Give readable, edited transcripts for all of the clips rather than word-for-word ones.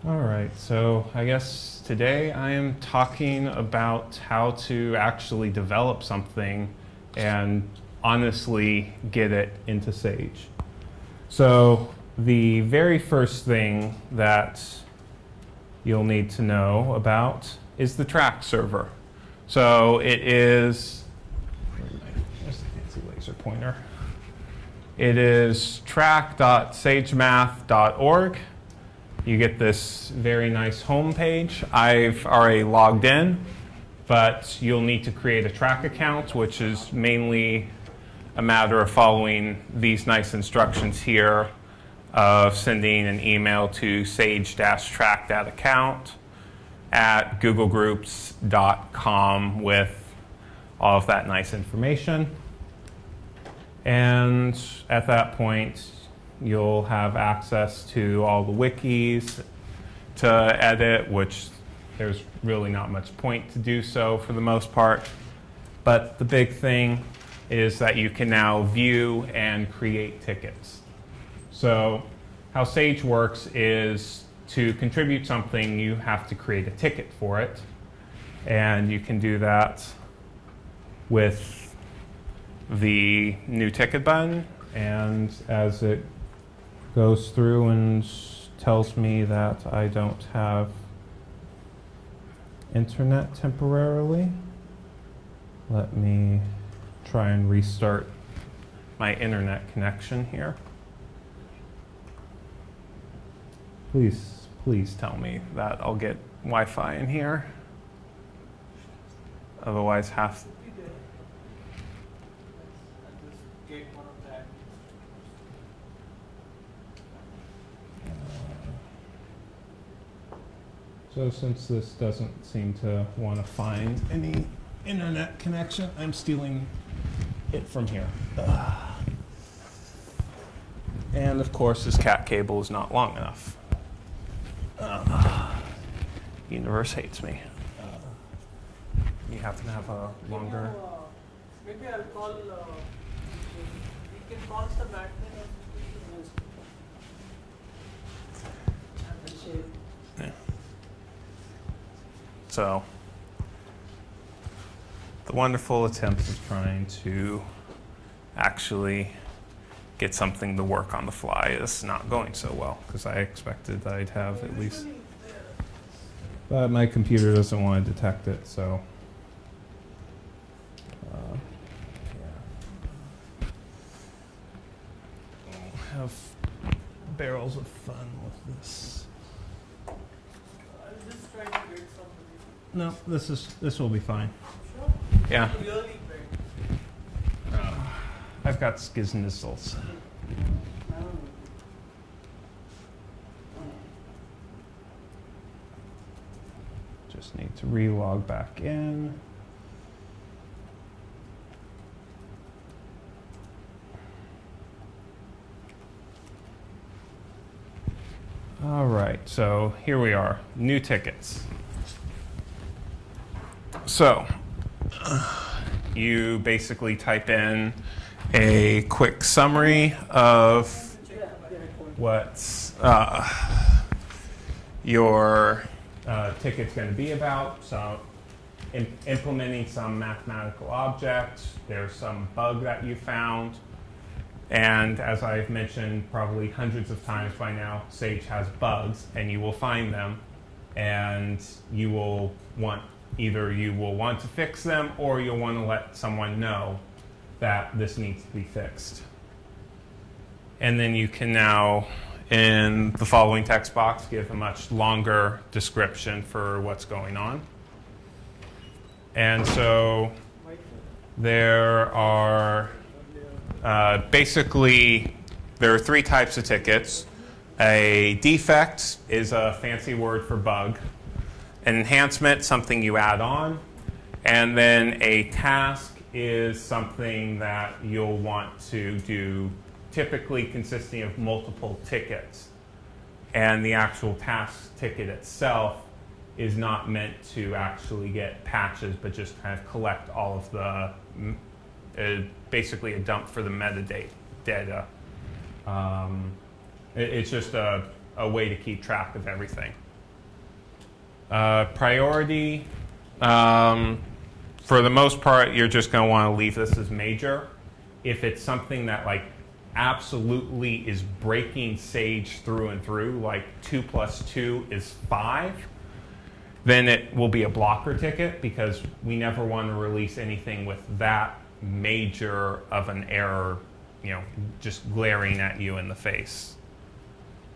All right, so I guess today I am talking about how to actually develop something and honestly get it into Sage. So the very first thing that you'll need to know about is the track server. So it is, where's the fancy laser pointer? It is track.sagemath.org. You get this very nice home page. I've already logged in, but you'll need to create a track account, which is mainly a matter of following these nice instructions here of sending an email to sage-track.account@googlegroups.com with all of that nice information. And at that point, you'll have access to all the wikis to edit, which there's really not much point to do so for the most part. But the big thing is that you can now view and create tickets. So how Sage works is to contribute something, you have to create a ticket for it. And you can do that with the new ticket button. And as it goes through and tells me that I don't have internet temporarily, let me try and restart my internet connection here. Please tell me that I'll get Wi-Fi in here. Otherwise, so since this doesn't seem to want to find any internet connection, I'm stealing it from here. And of course, this cat cable is not long enough. Universe hates me. You have to have a longer... Maybe I'll call... we can call the back yeah. So, the wonderful attempt of trying to actually get something to work on the fly is not going so well, because I expected I'd have at least... But my computer doesn't want to detect it, so... We'll have barrels of fun with this. I'll just try to create something. No, this will be fine. Sure? Yeah. Really great. I've got skiznizzles. Just need to re-log back in. All right, so here we are, new tickets. So you basically type in a quick summary of what your ticket's going to be about. So implementing some mathematical object, there's some bug that you found. And as I've mentioned probably hundreds of times by now, Sage has bugs, and you will find them, and you will want, either you will want to fix them, or you'll want to let someone know that this needs to be fixed. And then you can now, in the following text box, give a much longer description for what's going on. And so there are basically, there are three types of tickets. A defect is a fancy word for bug. An enhancement, something you add on. And then a task is something that you'll want to do, typically consisting of multiple tickets. And the actual task ticket itself is not meant to actually get patches, but just kind of collect all of the basically a dump for the metadata. It's just a way to keep track of everything. Priority, for the most part, you're just going to want to leave this as major. If it's something that like absolutely is breaking Sage through and through, like 2 + 2 is 5, then it will be a blocker ticket because we never want to release anything with that major of an error, you know, just glaring at you in the face.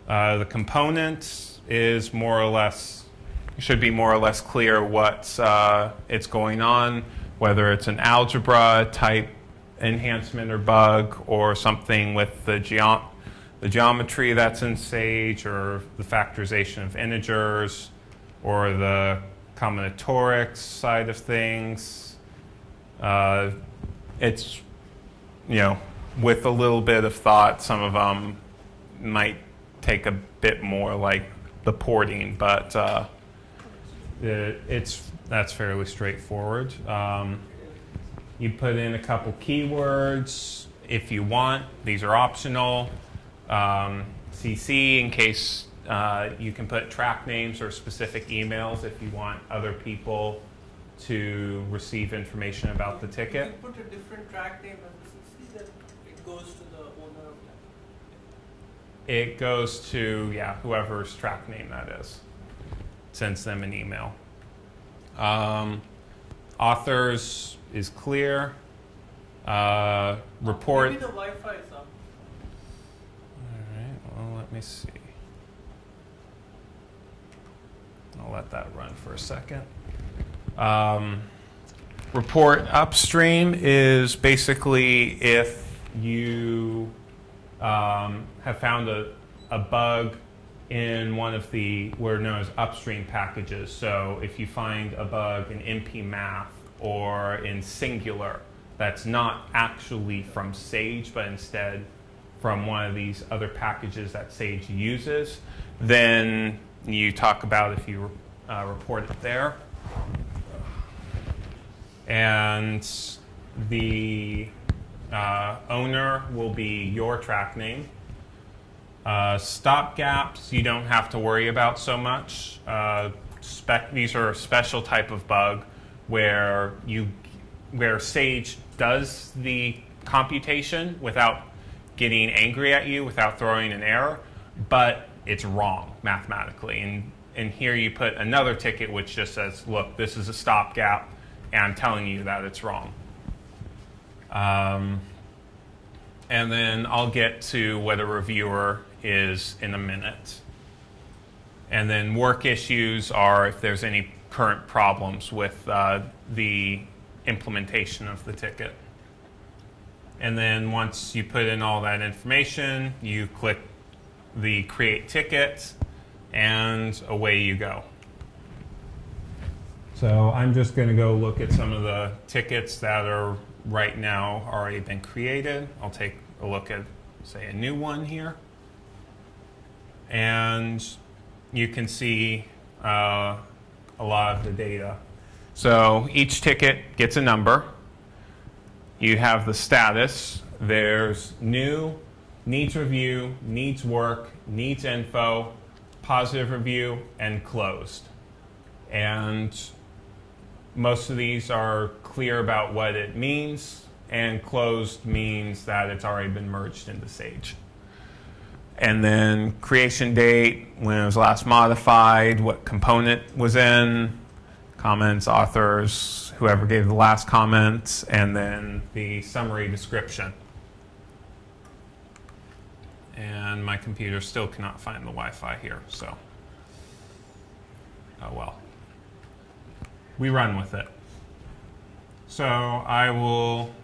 The component is more or less, should be more or less clear what's it's going on, whether it's an algebra type enhancement or bug or something with the geometry that's in Sage or the factorization of integers or the combinatorics side of things. It's, you know, with a little bit of thought, some of them might take a bit more like the porting, but that's fairly straightforward. You put in a couple keywords if you want. These are optional. CC in case you can put track names or specific emails if you want other people to receive information about the ticket. You can put a different track name as a CC, then it goes to the owner of that. It goes to, yeah, whoever's track name that is. Sends them an email. Authors is clear. Report. Maybe the Wi-Fi is up. All right, well, let me see. I'll let that run for a second. Report upstream is basically if you have found a bug in one of the what are known as upstream packages. So if you find a bug in NP Math or in Singular that's not actually from Sage, but instead from one of these other packages that Sage uses, then you talk about if you report it there. And the owner will be your track name. Stopgaps you don't have to worry about so much. These are a special type of bug where Sage does the computation without getting angry at you, without throwing an error, but it's wrong mathematically. And here you put another ticket which just says, look, this is a stopgap, and I'm telling you that it's wrong. And then I'll get to what a reviewer is in a minute. And then work issues are if there's any current problems with the implementation of the ticket. And then once you put in all that information, you click the Create Ticket, and away you go. So I'm just going to go look at some of the tickets that are right now already been created. I'll take a look at, say, a new one here. And you can see a lot of the data. So each ticket gets a number. You have the status. There's new, needs review, needs work, needs info, positive review, and closed. And most of these are clear about what it means, and closed means that it's already been merged into Sage. And then creation date, when it was last modified, what component was in, comments, authors, whoever gave the last comment, and then the summary description. And my computer still cannot find the Wi-Fi here, so oh well. We run with it. So I will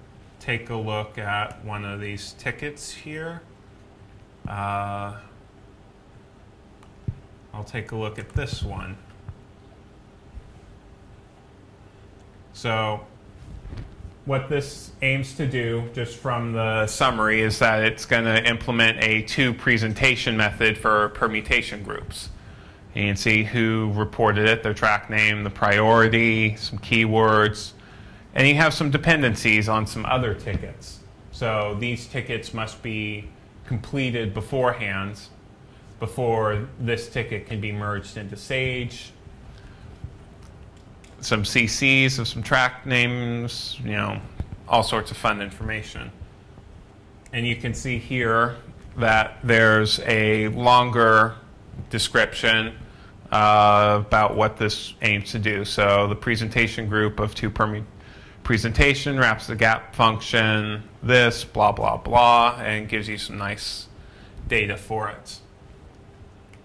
take a look at one of these tickets here. I'll take a look at this one. So what this aims to do, just from the summary, is that it's going to implement a to-presentation method for permutation groups. And you can see who reported it, their track name, the priority, some keywords, and you have some dependencies on some other tickets. So these tickets must be completed beforehand before this ticket can be merged into Sage. some CCs of some track names, you know, all sorts of fun information. And you can see here that there's a longer description about what this aims to do. So the presentation group of two presentation wraps the gap function, this, blah, blah, blah, and gives you some nice data for it.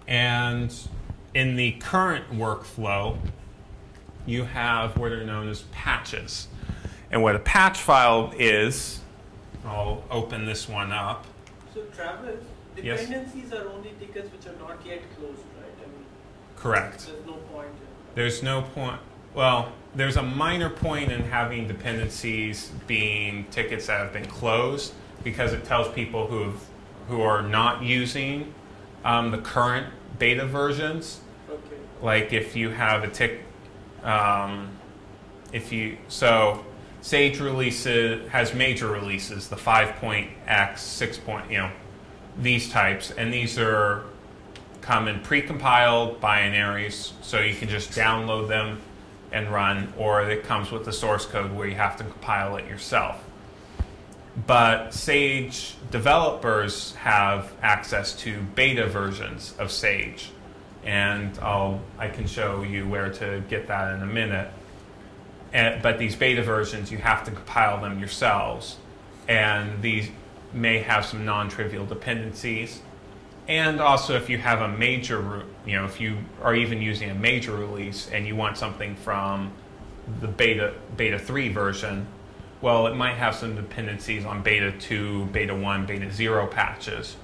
And in the current workflow, you have what are known as patches. And what a patch file is, I'll open this one up. So Travis, Yes? dependencies are only tickets which are not yet closed, right? I mean, Correct. there's no point. There's no point. Well, there's a minor point in having dependencies being tickets that have been closed because it tells people who are not using the current beta versions. Okay. Like if you have a tick, so Sage releases has major releases, the 5.x, 6. You know, these types, and these come in precompiled binaries, so you can just download them and run, or it comes with the source code where you have to compile it yourself. But Sage developers have access to beta versions of Sage, and I can show you where to get that in a minute. But these beta versions, you have to compile them yourselves, and these may have some non-trivial dependencies. And also, if you have a major, you know, if you are even using a major release and you want something from the beta 3 version, well, it might have some dependencies on beta 2, beta 1, beta 0 patches.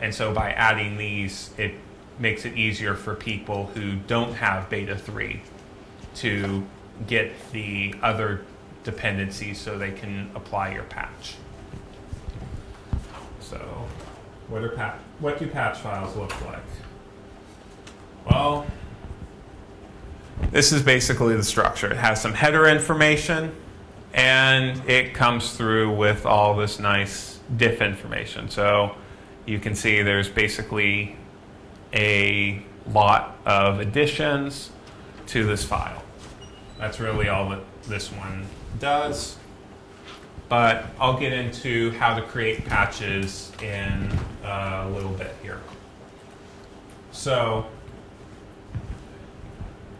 And so by adding these, it makes it easier for people who don't have beta 3 to get the other dependencies so they can apply your patch. So what do patch files look like? Well, this is basically the structure. It has some header information, and it comes through with all this nice diff information. So you can see there's basically a lot of additions to this file. That's really all that this one does. But I'll get into how to create patches in a little bit here. So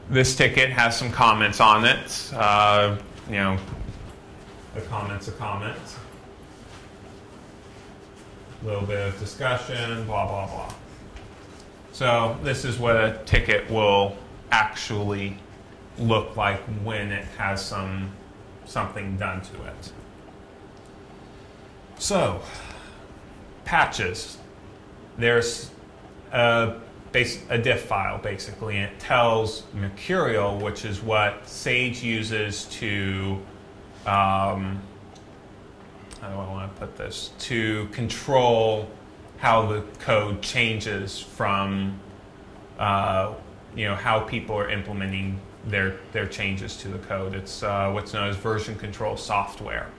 this ticket has some comments on it. You know, a comment's a comment. A little bit of discussion, blah, blah, blah. So this is what a ticket will actually look like when it has something done to it. So, patches. There's a diff file, basically, and it tells Mercurial, which is what Sage uses to, how do I want to put this, to control how the code changes from, you know, how people are implementing their changes to the code. It's what's known as version control software.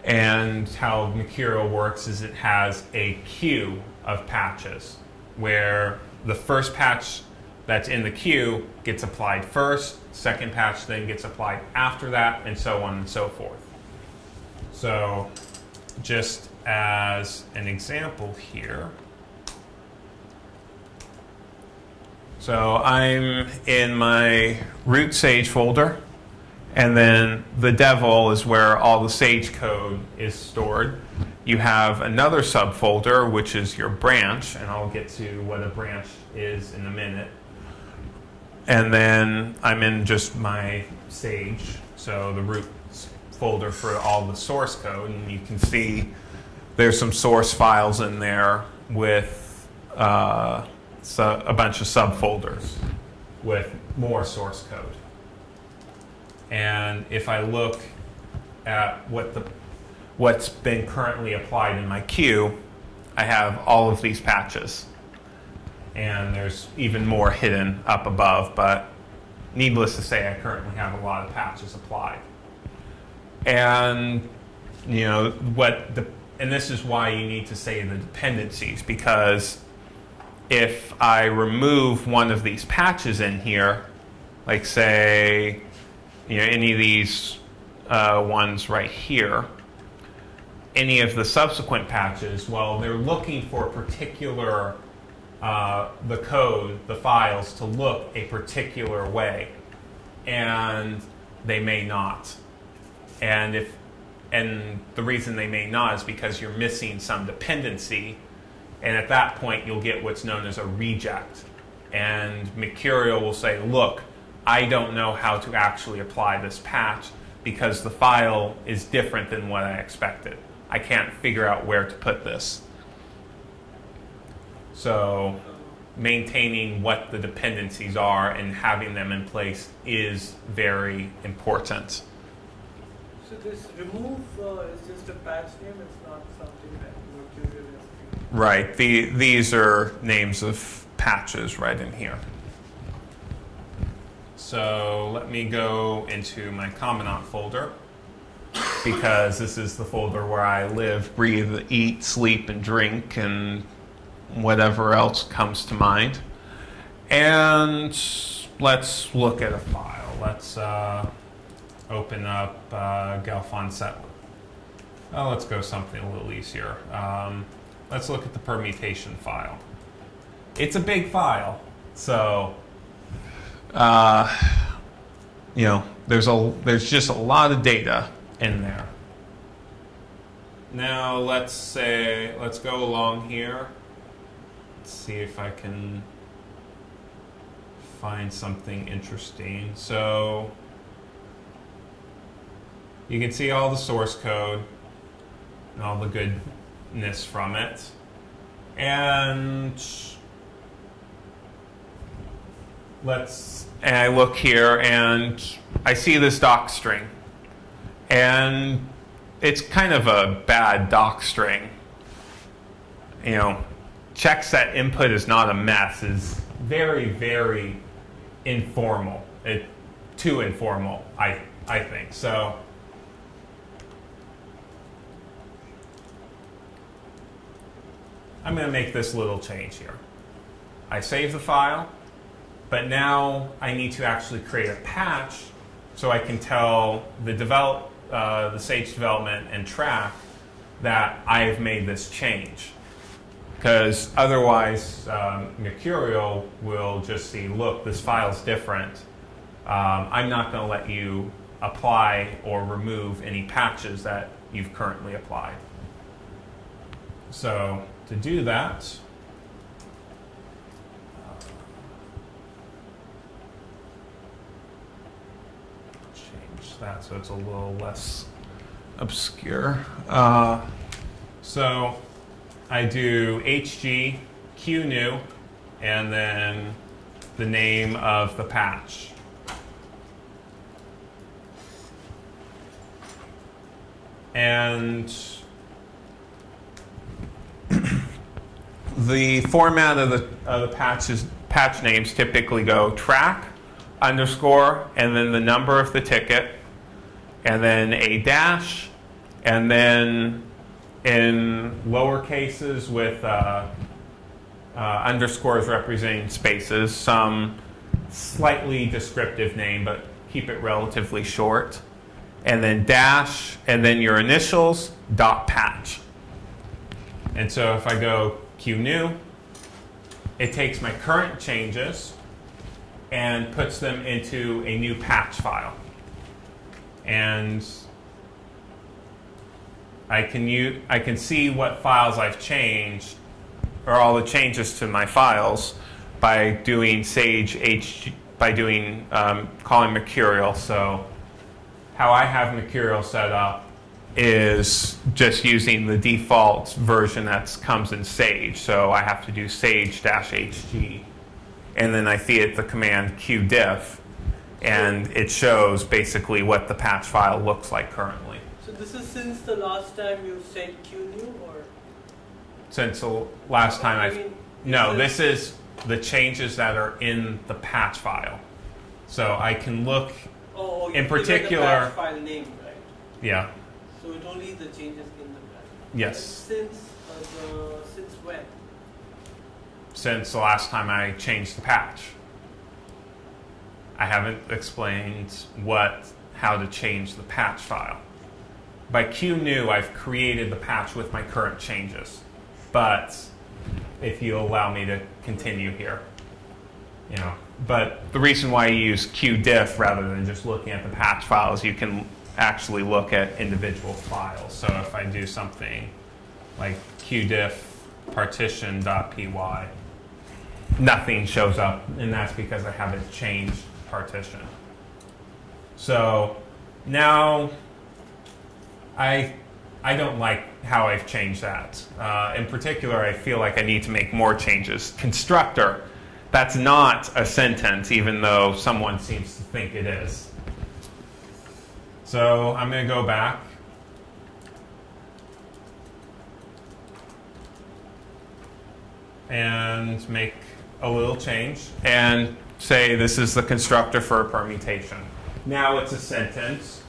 And how Mercurial works is it has a queue of patches where the first patch that's in the queue gets applied first, second patch then gets applied after that, and so on and so forth. So just as an example here, so I'm in my root Sage folder, and then the devil is where all the Sage code is stored. You have another subfolder, which is your branch, and I'll get to what a branch is in a minute. And then I'm in just my Sage, so the root folder for all the source code, and you can see there's some source files in there with a bunch of subfolders with more source code. And if I look at what's been currently applied in my queue, I have all of these patches. And there's even more hidden up above, but needless to say, I currently have a lot of patches applied. And you know and this is why you need to say the dependencies, because if I remove one of these patches in here, like say, any of these ones right here, any of the subsequent patches, well, they're looking for particular, the code, the files to look a particular way, and they may not. And the reason they may not is because you're missing some dependency, and at that point you'll get what's known as a reject. And Mercurial will say, look, I don't know how to actually apply this patch because the file is different than what I expected. I can't figure out where to put this. So maintaining what the dependencies are and having them in place is very important. So this remove is just a patch name, it's not something that Mercurial is. Right. These are names of patches right in here. So let me go into my Commandant folder, because this is the folder where I live, breathe, eat, sleep, and drink, and whatever else comes to mind. And let's look at a file. Let's open up Galfond Settler. Oh, let's go something a little easier. Let's look at the permutation file. It's a big file, so there's just a lot of data in there. Now let's go along here. Let's see if I can find something interesting. So you can see all the source code and all the goodness from it. And I look here and I see this doc string. And it's kind of a bad doc string. Check set input is not a mess is very, very informal. Too informal, I think. So I'm going to make this little change here. I save the file, but now I need to actually create a patch so I can tell the Sage development and track that I've made this change. Because otherwise, Mercurial will just see, look, this file's different. I'm not going to let you apply or remove any patches that you've currently applied. So to do that, change that so it's a little less obscure. So I do HG Qnew and then the name of the patch. And the format of the patch names typically go track, underscore, and then the number of the ticket, and then a dash, and then in lower cases with underscores representing spaces, some slightly descriptive name, but keep it relatively short, and then dash, and then your initials, dot patch. And so if I go Qnew, it takes my current changes and puts them into a new patch file. And I can see what files I've changed, or all the changes to my files, by doing calling Mercurial. So how I have Mercurial set up is just using the default version that comes in Sage. So I have to do sage-hg, and then I feed the command qdiff, and it shows basically what the patch file looks like currently. So this is since the last time you said Qnew, or? Since the last time No, this is the changes that are in the patch file. So I can look in particular. The patch file name, right? Yeah. So it only the changes in the patch. Yes. Since when? Since the last time I changed the patch. I haven't explained how to change the patch file. By Qnew, I've created the patch with my current changes. But if you allow me to continue here, but the reason why you use Qdiff rather than just looking at the patch files, you can actually look at individual files. So if I do something like qdiff partition.py, nothing shows up, and that's because I haven't changed partition. So now I don't like how I've changed that. In particular, I feel like I need to make more changes. Constructor, that's not a sentence, even though someone seems to think it is. So I'm going to go back. And make a little change and say this is the constructor for a permutation. Now it's a sentence,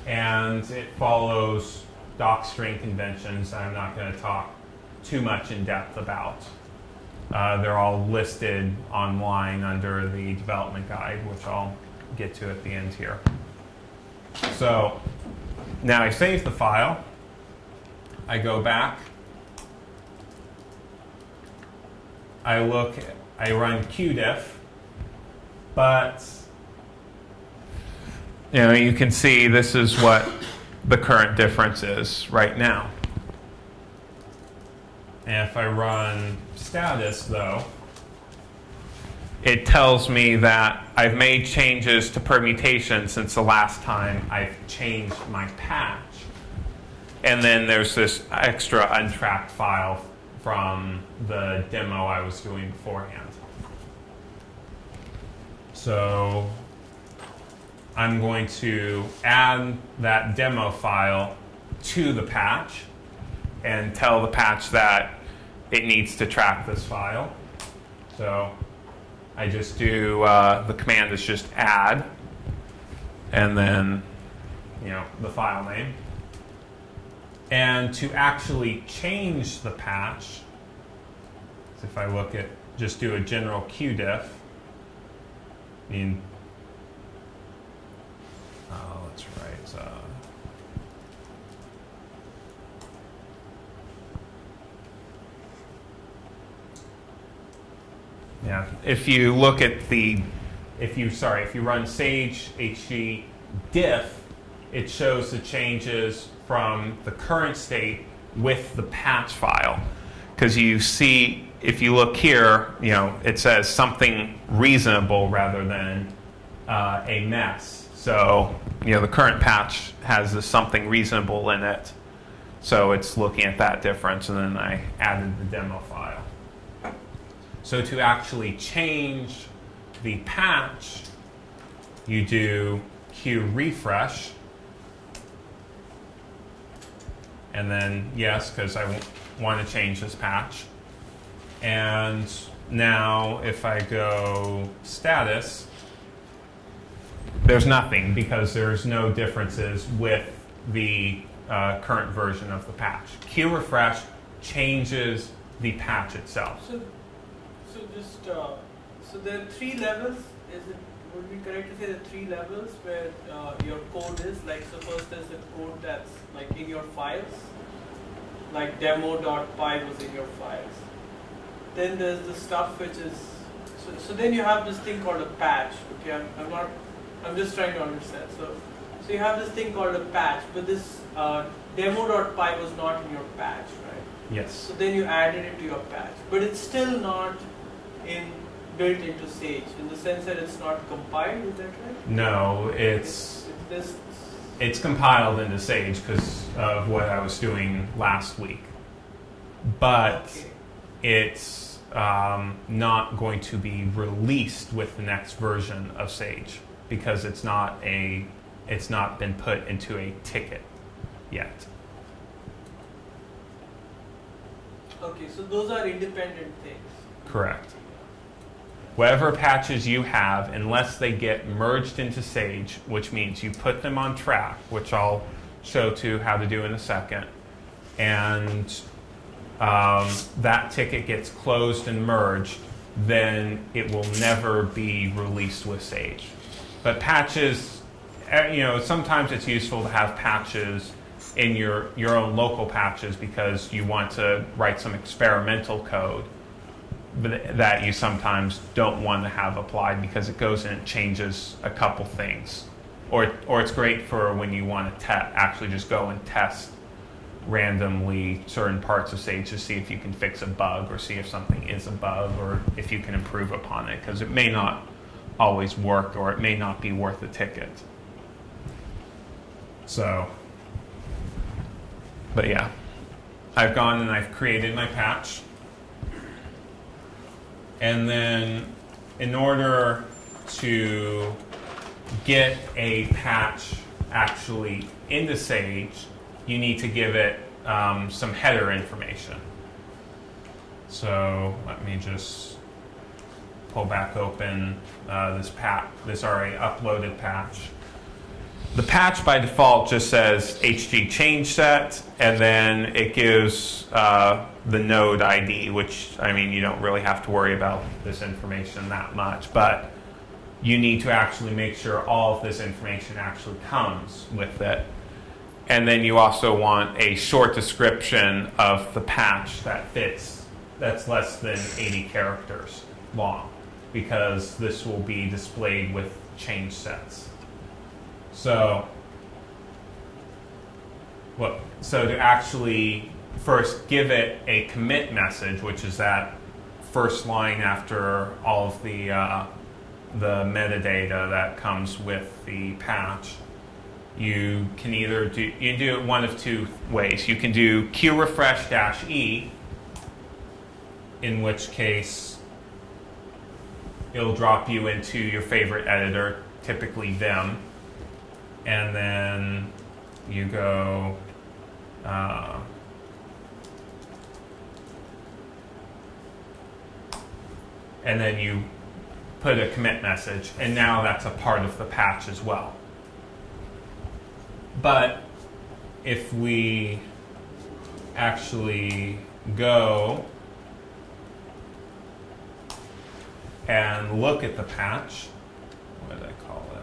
and it follows docstring conventions I'm not going to talk too much in depth about. They're all listed online under the development guide, which I'll get to at the end here. So now I save the file. I go back. I run Qdiff, but you can see this is what the current difference is right now. And if I run status, though, it tells me that I've made changes to permutation since the last time I've changed my patch. And then there's this extra untracked file from the demo I was doing beforehand. So I'm going to add that demo file to the patch and tell the patch that it needs to track this file. So I just do, the command is just add, and then the file name. And to actually change the patch, so if I look at, just do a general Qdiff, let's write, yeah, if you look at the, if you run sage hg diff, it shows the changes from the current state with the patch file. Because you see, if you look here, it says something reasonable rather than a mess. So, the current patch has this something reasonable in it. So it's looking at that difference, and then I added the demo file. So to actually change the patch, you do qrefresh. And then yes, because I want to change this patch. And now if I go status, there's nothing because there's no differences with the current version of the patch. Qrefresh changes the patch itself. So there are 3 levels. Would it be correct to say there are 3 levels where your code is? Like, so first there's the code that's like in your files, like demo.py was in your files. Then there's the stuff which is, so then you have this thing called a patch. Okay, I'm just trying to understand. So you have this thing called a patch, but this demo.py was not in your patch, right? Yes. So then you added it to your patch, but it's still not built into Sage in the sense that it's not compiled. Is that right? No, it's compiled into Sage because of what I was doing last week, but okay. It's not going to be released with the next version of Sage because it's not been put into a ticket yet. Okay, so those are independent things. Correct. Whatever patches you have, unless they get merged into Sage, which means you put them on track, which I'll show to how to do in a second, and that ticket gets closed and merged, then it will never be released with Sage. But patches, sometimes it's useful to have patches in your own local patches because you want to write some experimental code that you sometimes don't want to have applied because it goes and it changes a couple things. Or it's great for when you want to actually just go and test randomly certain parts of Sage to see if you can fix a bug or see if something is a bug or if you can improve upon it, because it may not always work or it may not be worth a ticket. So, but yeah, I've gone and I've created my patch. And then in order to get a patch actually into Sage, you need to give it some header information. So let me just pull back open this already uploaded patch. The patch by default just says HG change set, and then it gives the node ID, which, I mean, you don't really have to worry about this information that much, but you need to actually make sure all of this information actually comes with it. And then you also want a short description of the patch that's less than 80 characters long, because this will be displayed with change sets. So to actually first give it a commit message, which is that first line after all of the metadata that comes with the patch, you can either do it one of two ways. You can do qrefresh-e, in which case it'll drop you into your favorite editor, typically Vim, and then you go and then you put a commit message, and now that's a part of the patch as well. But if we actually go and look at the patch, what did I call it?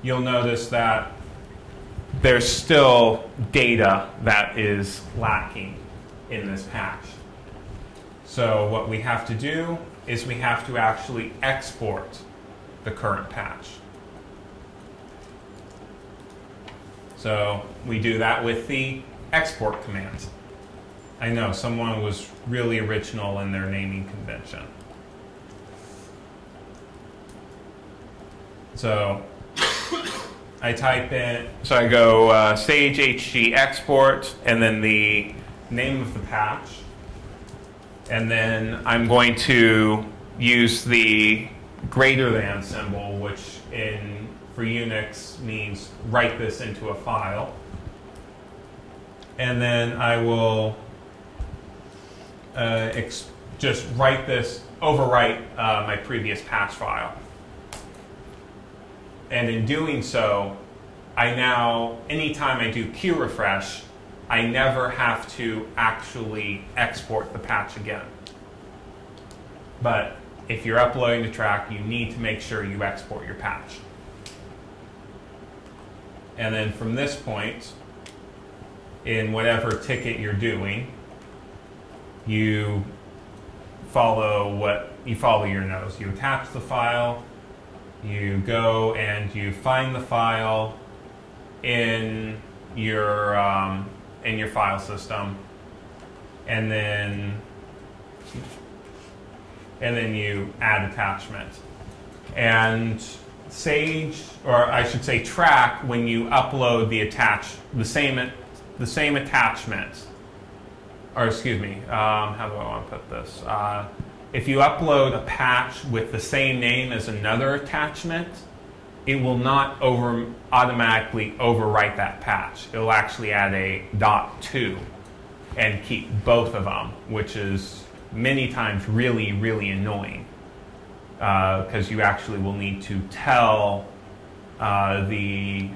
You'll notice that there's still data that is lacking in this patch. So what we have to do is we have to actually export the current patch. So we do that with the export command. I know someone was really original in their naming convention. So I type in, so I go sage hg export and then the name of the patch, and then I'm going to use the greater than symbol, which for Unix means write this into a file, and then I will just overwrite my previous patch file. And in doing so, anytime I do qrefresh, I never have to actually export the patch again. But if you're uploading the track, you need to make sure you export your patch. And then from this point, in whatever ticket you're doing, you follow your nose. You attach the file, you go and you find the file in your file system, and then you add attachment. And Sage, or I should say Track, when you upload the same attachment, or excuse me, how do I want to put this? If you upload a patch with the same name as another attachment, it will not automatically overwrite that patch. It will actually add a .2 and keep both of them, which is many times really, really annoying, because you actually will need to tell the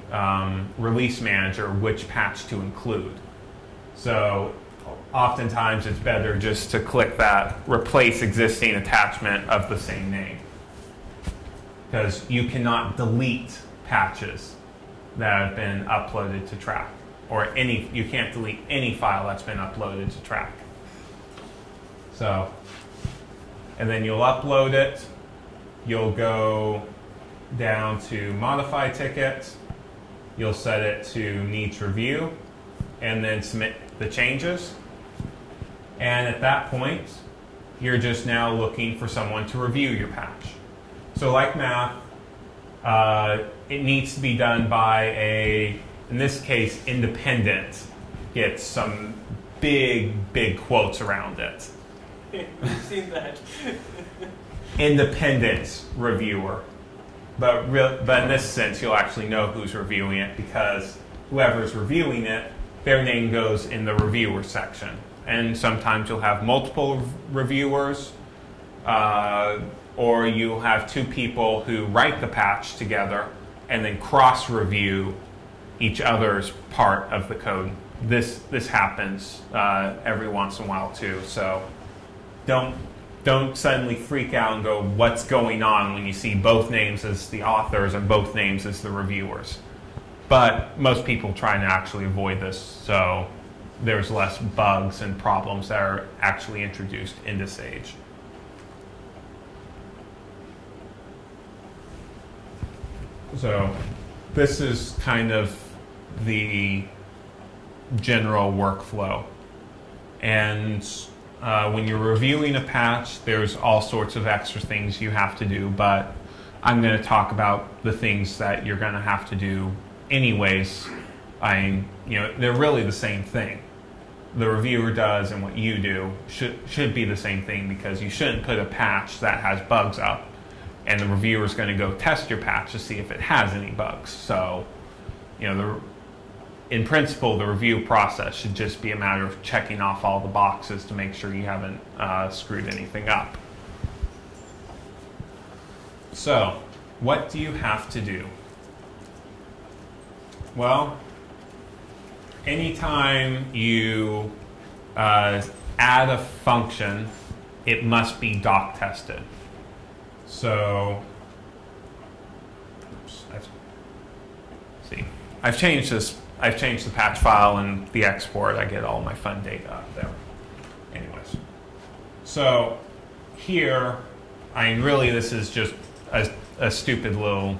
release manager which patch to include. So oftentimes it's better just to click that replace existing attachment of the same name, because you cannot delete patches that have been uploaded to track, or you can't delete any file that's been uploaded to track. So, and then you'll upload it, you'll go down to modify ticket, you'll set it to needs review, and then submit the changes. And at that point, you're just now looking for someone to review your patch. So like math, it needs to be done by in this case, independent. Gets some big quotes around it. I've seen that. Independent reviewer. But in this sense, you'll actually know who's reviewing it, because whoever's reviewing it, their name goes in the reviewer section. And sometimes you'll have multiple reviewers, or you'll have two people who write the patch together and then cross-review each other's part of the code. This happens every once in a while too. So don't suddenly freak out and go, what's going on, when you see both names as the authors and both names as the reviewers. But most people try to actually avoid this, so there's less bugs and problems that are actually introduced into Sage. So this is kind of the general workflow. And when you're reviewing a patch, there's all sorts of extra things you have to do, but I'm going to talk about the things that you're going to have to do anyways. They're really the same thing. The reviewer does and what you do should be the same thing, because you shouldn't put a patch that has bugs up and the reviewer is going to go test your patch to see if it has any bugs. So, in principle, the review process should just be a matter of checking off all the boxes to make sure you haven't screwed anything up. So, what do you have to do? Well, anytime you add a function, it must be doc tested. So, I've changed this. I've changed the patch file and the export. I get all my fun data up there. Anyways, so here, really this is just a stupid little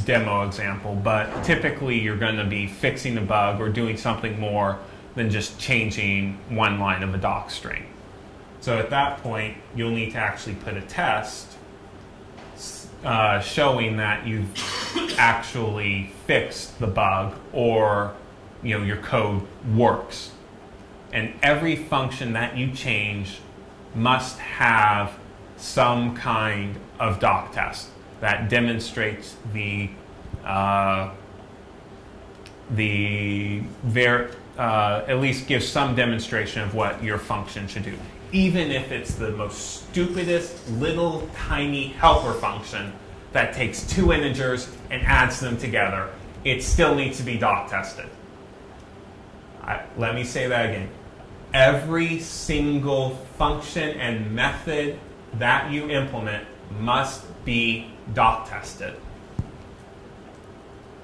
demo example, but typically you're going to be fixing a bug or doing something more than just changing one line of a doc string. So at that point, you'll need to actually put a test showing that you've actually fixed the bug, or your code works. And every function that you change must have some kind of doc test that demonstrates at least gives some demonstration of what your function should do. Even if it's the most stupidest little tiny helper function that takes two integers and adds them together, it still needs to be doc tested. Let me say that again. Every single function and method that you implement must be doc tested.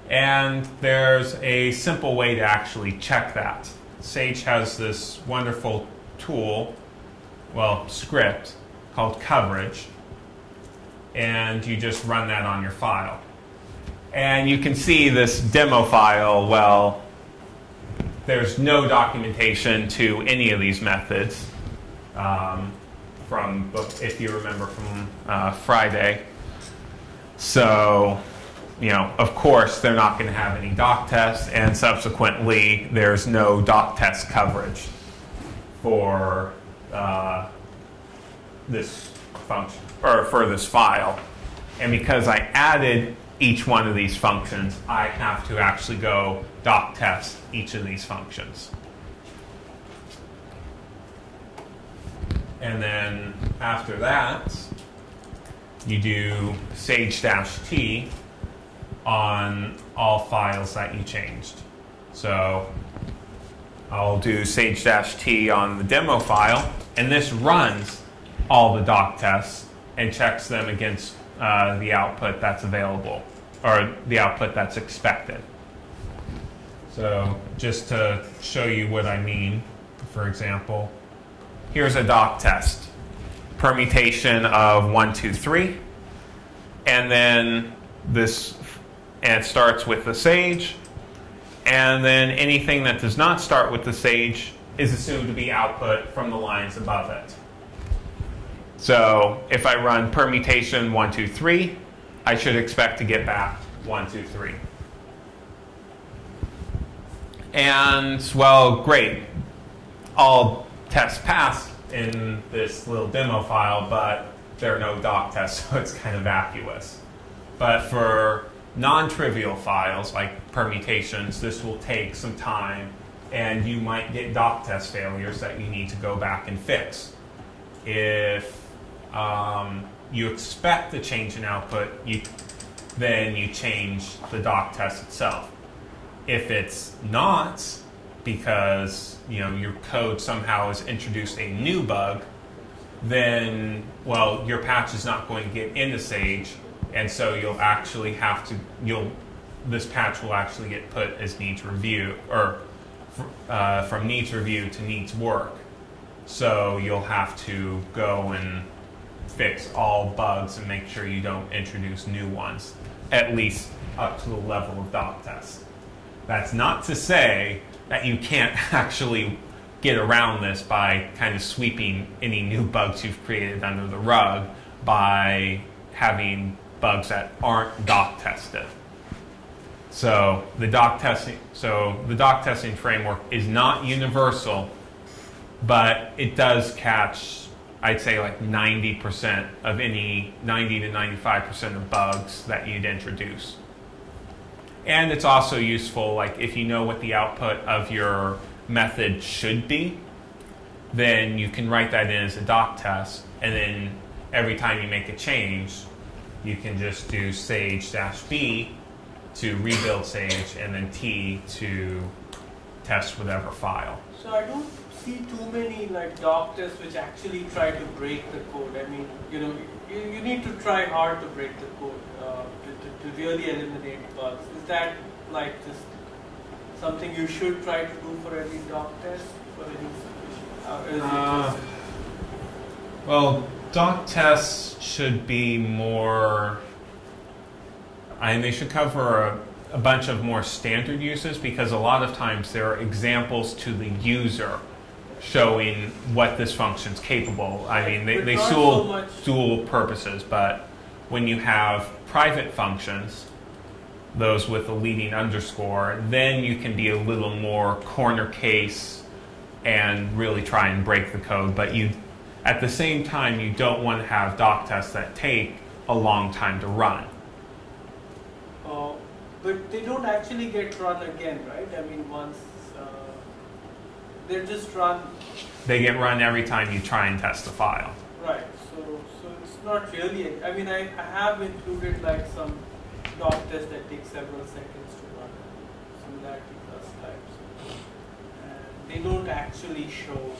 And there's a simple way to actually check that. Sage has this wonderful tool, script, called coverage, and you just run that on your file. And you can see this demo file, there's no documentation to any of these methods, if you remember from Friday. So, of course, they're not going to have any doc tests, and subsequently, there's no doc test coverage for this function, or for this file. And because I added each one of these functions, I have to actually go doc test each of these functions. And then after that, you do sage-t on all files that you changed. So I'll do sage-t on the demo file, and this runs all the doc tests and checks them against the output that's available, or the output that's expected. So just to show you what I mean, for example, here's a doc test. Permutation of 1, 2, 3. And then and it starts with the sage. And then anything that does not start with the sage is assumed to be output from the lines above it. So if I run permutation 1, 2, 3, I should expect to get back 1, 2, 3. And, well, great. All tests pass in this little demo file, but there are no doc tests, so it's kind of vacuous. But for non-trivial files like permutations, this will take some time, and you might get doc test failures that you need to go back and fix. If you expect a change in output, then you change the doc test itself. If it's not, because your code somehow has introduced a new bug, then, well, your patch is not going to get into Sage, and so you'll actually have to, this patch will actually get put as needs review, or from needs review to needs work. So you'll have to go and fix all bugs and make sure you don't introduce new ones, at least up to the level of doc tests. That's not to say that you can't actually get around this by kind of sweeping any new bugs you've created under the rug by having bugs that aren't doc tested. So the doc testing framework is not universal, but it does catch, I'd say, like 90% of any 90 to 95% of bugs that you'd introduce. And it's also useful, like if you know what the output of your method should be, then you can write that in as a doc test, and then every time you make a change, you can just do sage-b to rebuild Sage, and then T to test whatever file. So I don't see too many like doc tests which actually try to break the code. I mean, you need to try hard to break the code to really eliminate bugs. Is that like just something you should try to do for every doc test? For any well, doc tests should be more, they should cover a bunch of more standard uses, because a lot of times there are examples to the user showing what this function's capable. I mean, they serve dual purposes, but when you have private functions, those with a leading underscore, then you can be a little more corner case and really try and break the code. But at the same time, you don't want to have doc tests that take a long time to run. But they don't actually get run again, right? I mean, once they're just run. They get run every time you try and test the file. Right. So it's not really. I mean, I have included like some doc tests that take several seconds to run, similarity plus types, and they don't actually show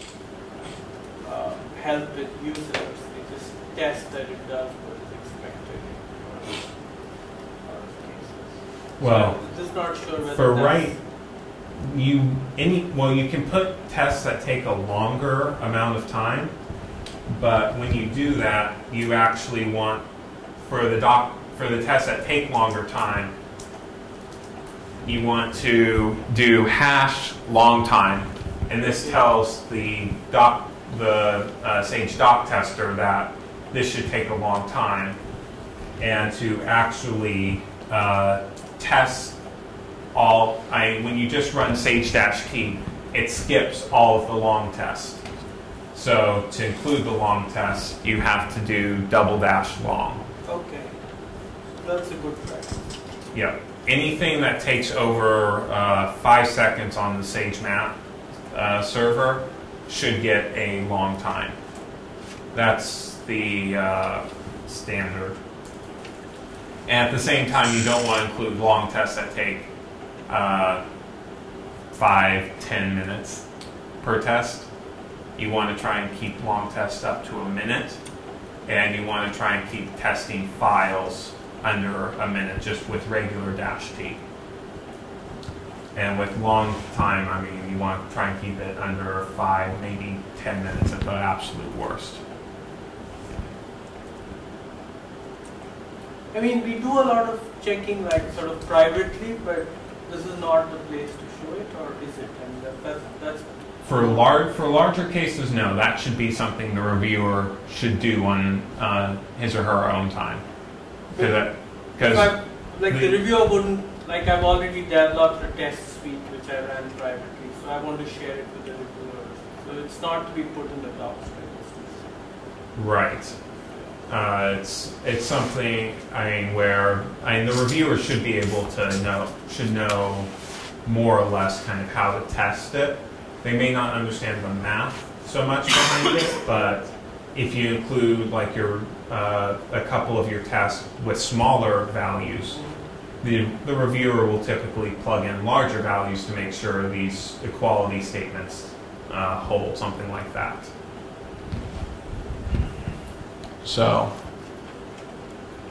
help with users. They just test that it does what is expected. Well, so just not sure whether for you can put tests that take a longer amount of time, but when you do that, you actually want for the tests that take longer time, you want to do hash long time, and this tells the Sage doc tester that this should take a long time, and to actually test all, when you just run sage-t, it skips all of the long tests. So to include the long test, you have to do ~long. Okay, that's a good practice. Yeah, anything that takes over 5 seconds on the Sage map server should get a long time. That's the standard. And at the same time, you don't want to include long tests that take 5-10 minutes per test. You want to try and keep long tests up to a minute, and you want to try and keep testing files under a minute just with regular -T. And with long time, I mean, you want to try and keep it under 5, maybe 10 minutes at the absolute worst. I mean, we do a lot of checking like sort of privately, but this is not the place to show it, or is it? I mean, that's For larger cases, no. That should be something the reviewer should do on his or her own time. Because like the reviewer wouldn't, like I've already developed a test suite which I ran privately, so I want to share it with the reviewer. So it's not to be put in the docs. right. It's something, I mean, where the reviewer should be able to know more or less kind of how to test it. They may not understand the math so much behind it, but if you include like your a couple of your tests with smaller values, the reviewer will typically plug in larger values to make sure these equality statements hold, something like that. So,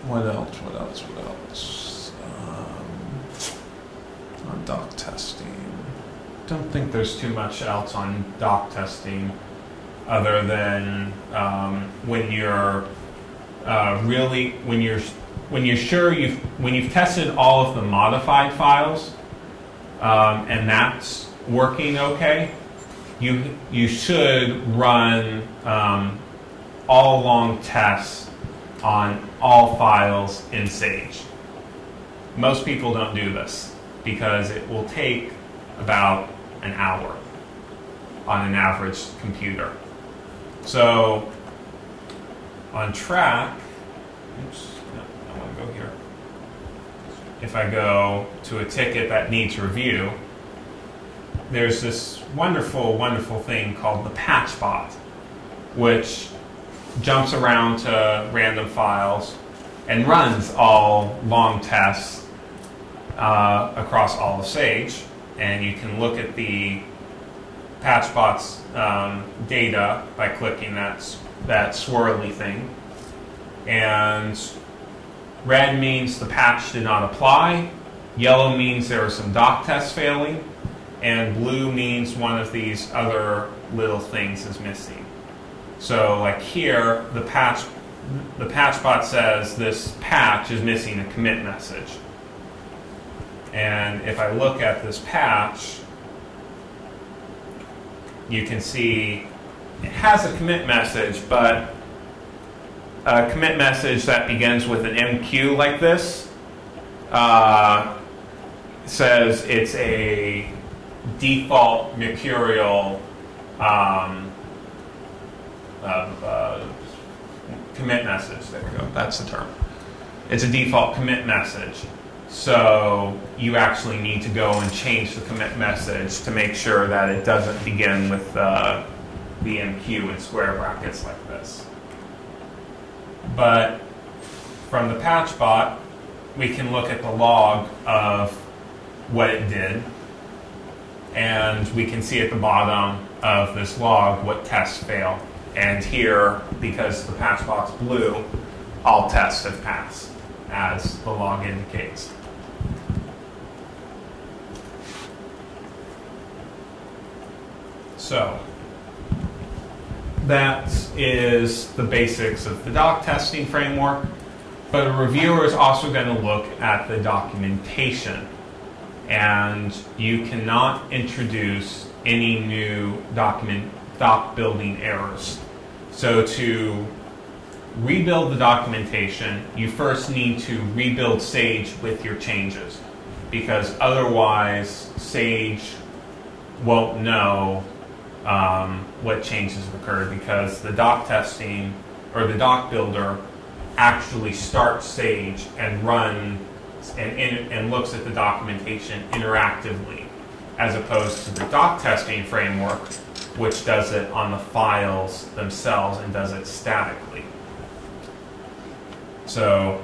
what else? On doc testing. Don't think there's too much else on doc testing other than when you're when you've tested all of the modified files and that's working okay, you should run all long tests on all files in Sage. Most people don't do this because it will take about an hour on an average computer. So on track, oops, no, I want to go here. If I go to a ticket that needs review, there's this wonderful, wonderful thing called the patch bot, which jumps around to random files and runs all long tests across all of Sage. And you can look at the patchbot's data by clicking that swirly thing. And red means the patch did not apply, yellow means there are some doc tests failing, and blue means one of these other little things is missing. So like here, the patchbot says this patch is missing a commit message. And if I look at this patch, you can see it has a commit message, but a commit message that begins with an MQ like this says it's a default mercurial commit message. There we go. That's the term. It's a default commit message. So you actually need to go and change the commit message to make sure that it doesn't begin with the MQ in square brackets like this. But from the patch bot, we can look at the log of what it did, and we can see at the bottom of this log what tests fail. And here, because the patch bot's blue, all tests have passed, as the log indicates. So that is the basics of the doc testing framework, but a reviewer is also going to look at the documentation, and you cannot introduce any new doc building errors. So to rebuild the documentation, you first need to rebuild Sage with your changes, because otherwise Sage won't know what changes have occurred, because the doc testing or the doc builder actually starts Sage and runs and looks at the documentation interactively, as opposed to the doc testing framework, which does it on the files themselves and does it statically. So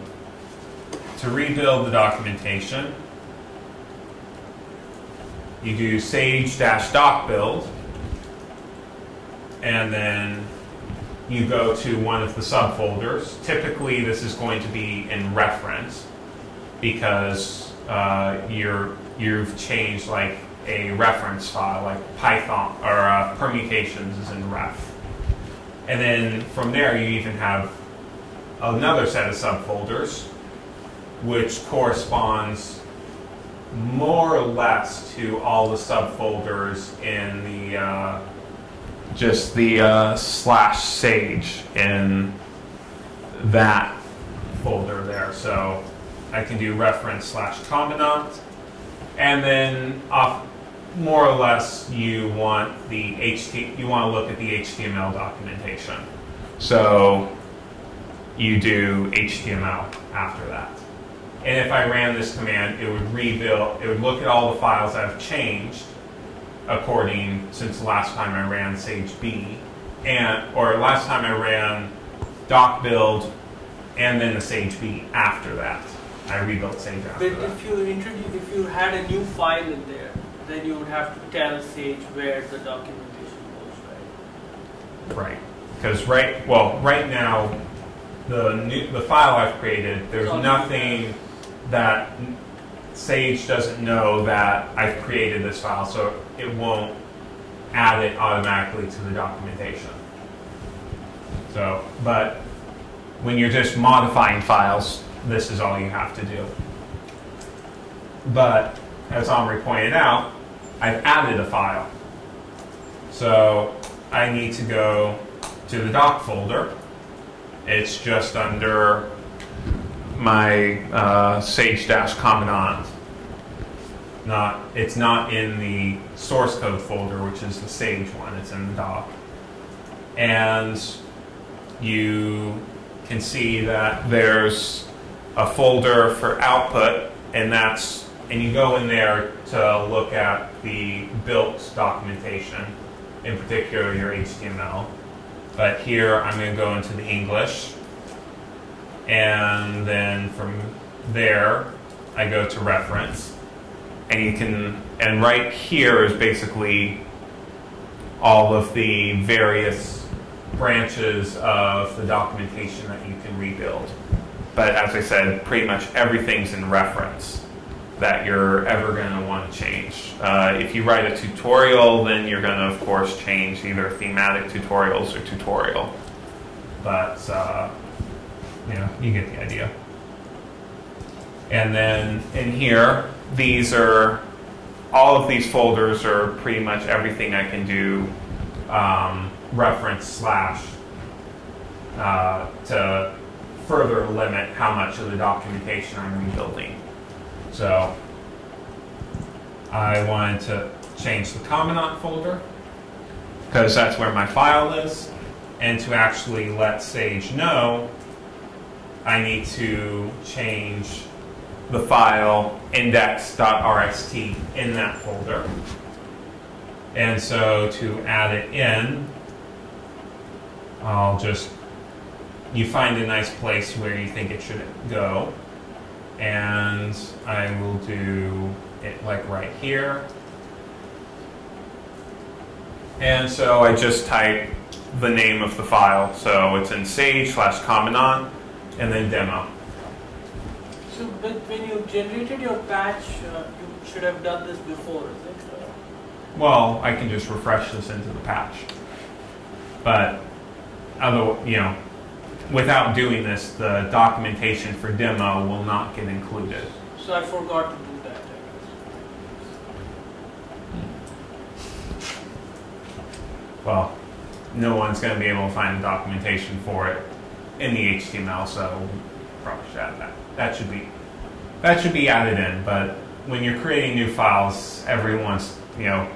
to rebuild the documentation, you do sage-doc build, and then you go to one of the subfolders. Typically, this is going to be in reference because you've changed like a reference file, like Python or permutations is in ref. And then from there, you even have another set of subfolders, which corresponds more or less to all the subfolders in the just the /sage in that folder there. So I can do reference/combinant, and then more or less you want to look at the HTML documentation. So you do HTML after that. And if I ran this command, it would rebuild, it would look at all the files that have changed since the last time I ran SageB, or last time I ran doc build and then the SageB after that. I rebuilt Sage after that. But if you had a new file in there, then you would have to tell Sage where the documentation goes, right? Right. Because right now, the file I've created, there's nothing that Sage doesn't know that I've created this file, so it won't add it automatically to the documentation. So, but when you're just modifying files, this is all you have to do. But as Omri pointed out, I've added a file. So I need to go to the doc folder. It's just under my sage-combinant. It's not in the source code folder, which is the Sage one. It's in the doc. And you can see that there's a folder for output, and you go in there to look at the built documentation, in particular your HTML. But here I'm going to go into the English, and then from there I go to reference, and right here is basically all of the various branches of the documentation that you can rebuild. But as I said, pretty much everything's in reference that you're ever going to want to change. If you write a tutorial, then you're going to, of course, change either thematic tutorials or tutorial. But, you get the idea. And then in here, all of these folders are pretty much everything I can do reference / to further limit how much of the documentation I'm rebuilding. So I wanted to change the combinant folder because that's where my file is, and to actually let Sage know, I need to change the file index.rst in that folder. And so to add it in, you find a nice place where you think it should go, and I will do it like right here. And so I just type the name of the file. So it's in sage/combinant and then demo. So when you generated your patch, you should have done this before, is it? Well, I can just refresh this into the patch. But without doing this, the documentation for demo will not get included. So I forgot to do that, I guess. Well, no one's going to be able to find the documentation for it in the HTML, so probably should add that. That should be added in. But when you're creating new files,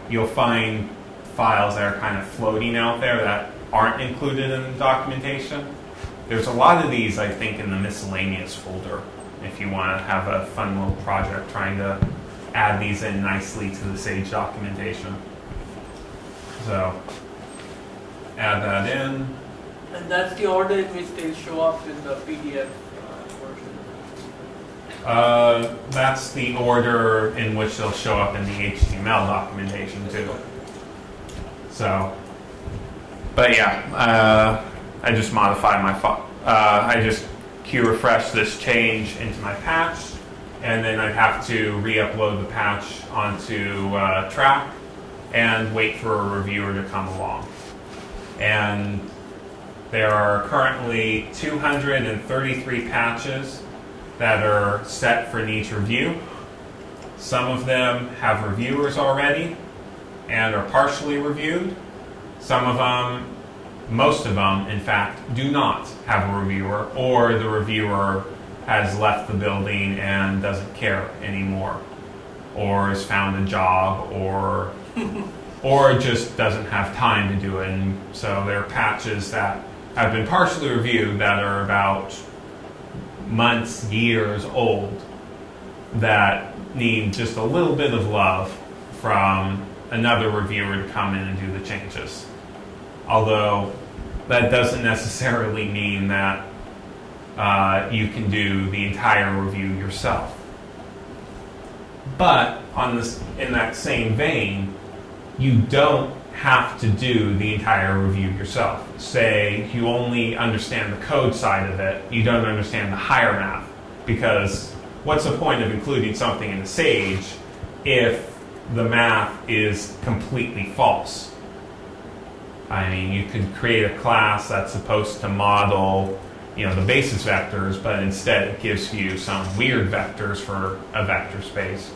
you'll find files that are kind of floating out there that aren't included in the documentation. There's a lot of these, I think, in the miscellaneous folder if you want to have a fun little project trying to add these in nicely to the Sage documentation. So add that in. And that's the order in which they'll show up in the PDF version. That's the order in which they'll show up in the HTML documentation too. So, but yeah, I just modified my I just Q refresh this change into my patch, and then I'd have to re-upload the patch onto track and wait for a reviewer to come along. And there are currently 233 patches that are set for needs review. Some of them have reviewers already and are partially reviewed. Some of them, most of them, in fact, do not have a reviewer, or the reviewer has left the building and doesn't care anymore, or has found a job, or just doesn't have time to do it. And so there are patches that have been partially reviewed that are about months, years old, that need just a little bit of love from another reviewer to come in and do the changes. Although that doesn't necessarily mean that you can do the entire review yourself. But in that same vein, you don't have to do the entire review yourself. Say you only understand the code side of it, you don't understand the higher math, because what's the point of including something in the Sage if the math is completely false? I mean, you could create a class that's supposed to model, the basis vectors, but instead it gives you some weird vectors for a vector space.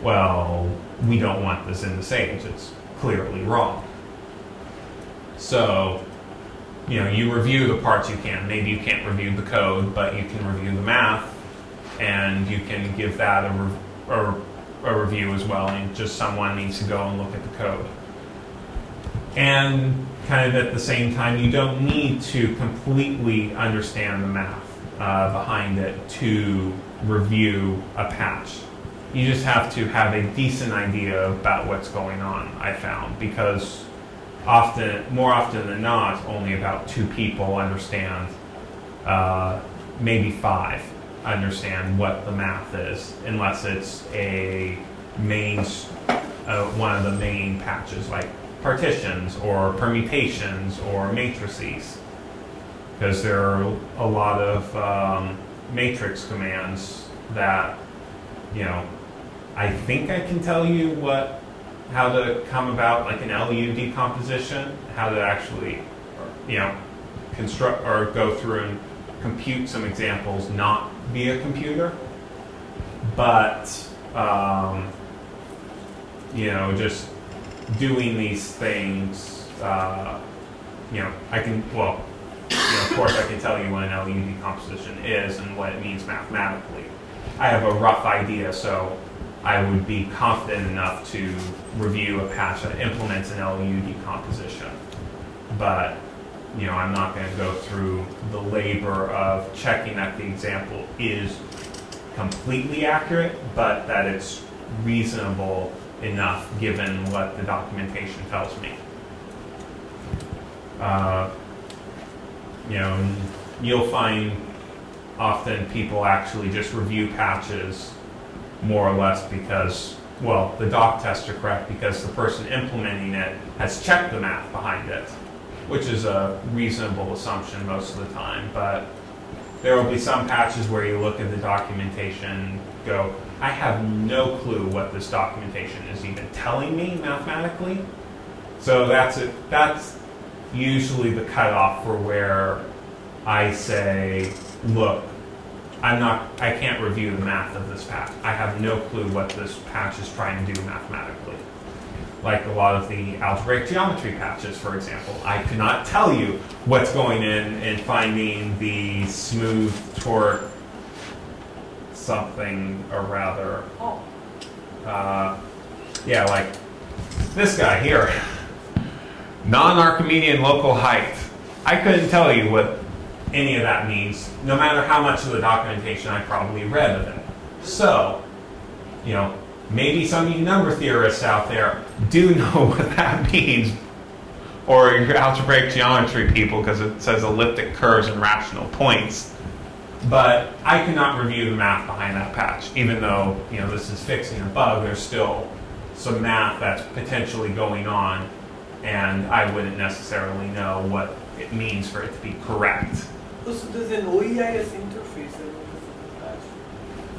Well, we don't want this in the Sage. It's clearly wrong. So, you review the parts you can. Maybe you can't review the code, but you can review the math, and you can give that a review as well, and just someone needs to go and look at the code. And kind of at the same time, you don't need to completely understand the math behind it to review a patch. You just have to have a decent idea about what's going on, I found, because more often than not, only about 2 people understand, maybe 5 understand what the math is, unless it's a one of the main patches, like partitions or permutations or matrices, because there are a lot of matrix commands that, I think I can tell you how to come about like an LU decomposition, how to actually, construct or go through and compute some examples not via computer, but just doing these things, I can, of course I can tell you what an LU decomposition is and what it means mathematically. I have a rough idea, so I would be confident enough to review a patch that implements an LU decomposition. But, I'm not going to go through the labor of checking that the example is completely accurate, but that it's reasonable enough given what the documentation tells me. You'll find often people actually just review patches more or less because, the doc tests are correct because the person implementing it has checked the math behind it, which is a reasonable assumption most of the time. But there will be some patches where you look at the documentation and go, I have no clue what this documentation is even telling me mathematically. So that's usually the cutoff for where I say, look, I can't review the math of this patch. I have no clue what this patch is trying to do mathematically. Like a lot of the algebraic geometry patches, for example. I cannot tell you what's going in and finding the smooth torque something or rather. Like this guy here. Non-Archimedean local height. I couldn't tell you what any of that means, no matter how much of the documentation I probably read of it. So, maybe some of you number theorists out there do know what that means, or your algebraic geometry people, because it says elliptic curves and rational points. But I cannot review the math behind that patch, even though this is fixing a bug. There's still some math that's potentially going on, and I wouldn't necessarily know what it means for it to be correct. So there's an OEIS interface in the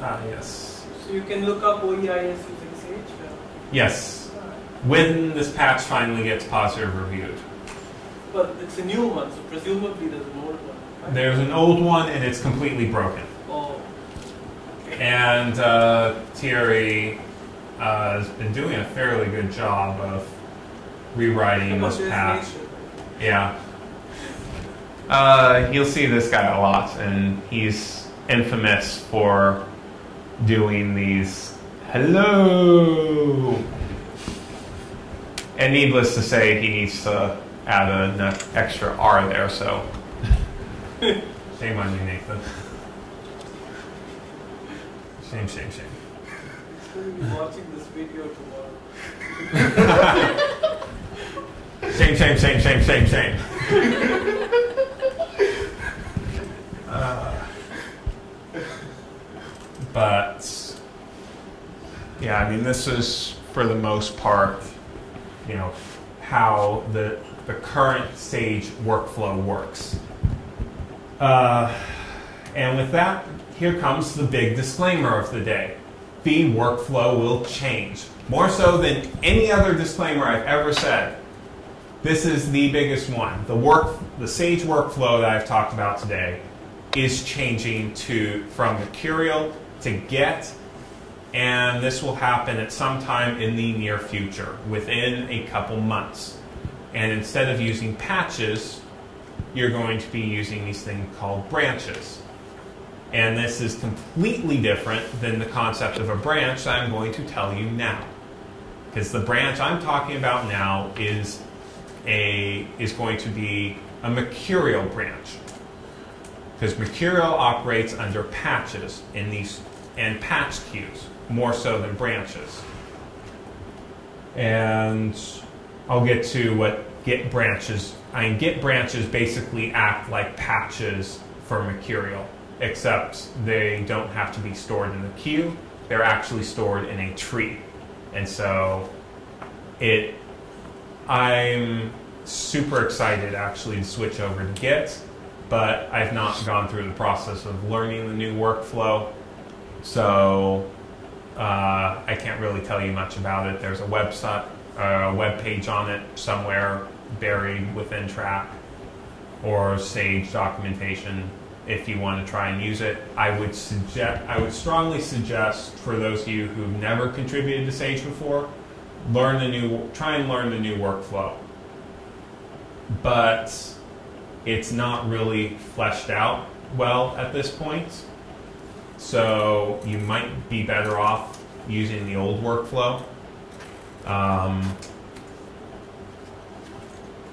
patch. Yes. So you can look up OEIS using Sage? Yes. When this patch finally gets positive reviewed. But it's a new one, so presumably there's an old one. Right? There's an old one, and it's completely broken. Oh. Okay. And Thierry has been doing a fairly good job of rewriting this patch. Yeah. You'll see this guy a lot, and he's infamous for doing these hello. And needless to say, he needs to add an extra R there, so shame on you, Nathan. Shame, shame, shame. He's going to be watching this video tomorrow. Shame, shame, shame, shame, shame, shame. But yeah, I mean, this is for the most part, how the current Sage workflow works. And with that, here comes the big disclaimer of the day. The workflow will change. More so than any other disclaimer I've ever said. This is the biggest one. The Sage workflow that I've talked about today is changing from Mercurial to Get, and this will happen at some time in the near future, within a couple months. And instead of using patches, you're going to be using these things called branches. And this is completely different than the concept of a branch that I'm going to tell you now. Because the branch I'm talking about now is going to be a Mercurial branch. Because Mercurial operates under patches and patch queues, more so than branches. And I'll get to what Git branches. Git branches basically act like patches for Mercurial, except they don't have to be stored in the queue. They're actually stored in a tree. And so I'm super excited actually to switch over to Git, but I've not gone through the process of learning the new workflow. So I can't really tell you much about it. There's a website, a web page on it somewhere buried within Track or Sage documentation. If you want to try and use it, I would strongly suggest for those of you who've never contributed to Sage before, try and learn the new workflow. But it's not really fleshed out well at this point. So you might be better off using the old workflow.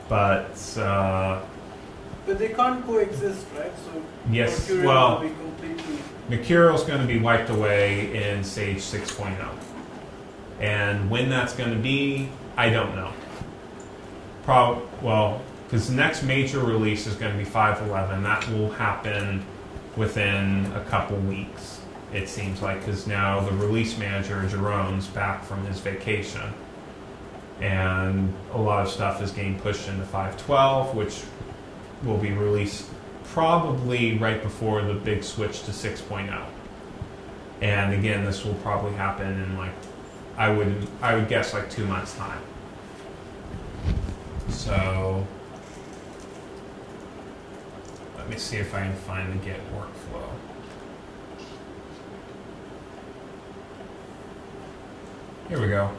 But they can't coexist, right? So yes, Mercurial well, will be completely... Mercurial is going to be wiped away in Sage 6.0. And when that's going to be, I don't know. Because the next major release is going to be 5.11. That will happen within a couple weeks, it seems like, because now the release manager, Jerome's back from his vacation. And a lot of stuff is getting pushed into 5.12, which will be released probably right before the big switch to 6.0. And again, this will probably happen in I would guess 2 months' time. So let me see if I can find the Git workflow. Here we go.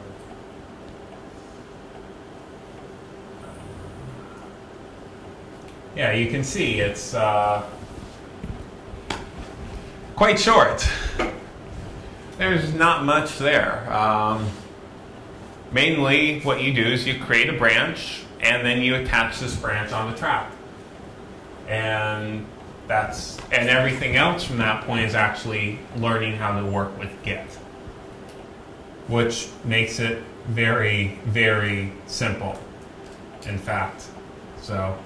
Yeah, you can see it's quite short. There's not much there. Mainly what you do is you create a branch and then you attach this branch on the track. And everything else from that point is actually learning how to work with Git, which makes it very, very simple, in fact. So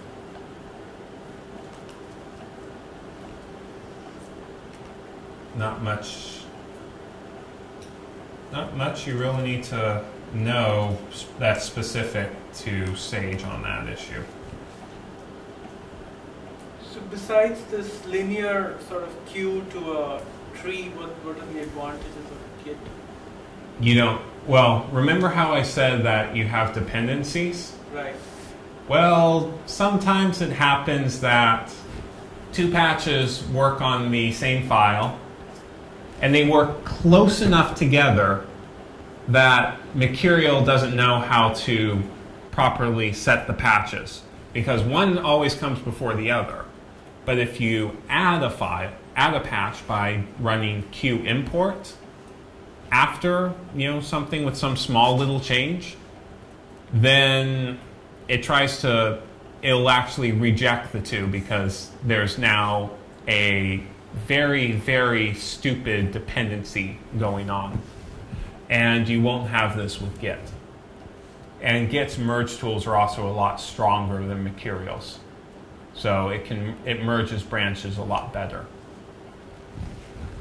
not much you really need to know that's specific to Sage on that issue. So besides this linear sort of queue to a tree, what are the advantages of Git? You don't, well, remember how I said that you have dependencies? Right. Well, sometimes it happens that two patches work on the same file, and they work close enough together that Mercurial doesn't know how to properly set the patches, because one always comes before the other. But if you add a patch by running Qnew import after, something with some small little change, then it'll actually reject the two, because there's now a very, very stupid dependency going on. And you won't have this with Git. And Git's merge tools are also a lot stronger than Mercurial's. So it merges branches a lot better.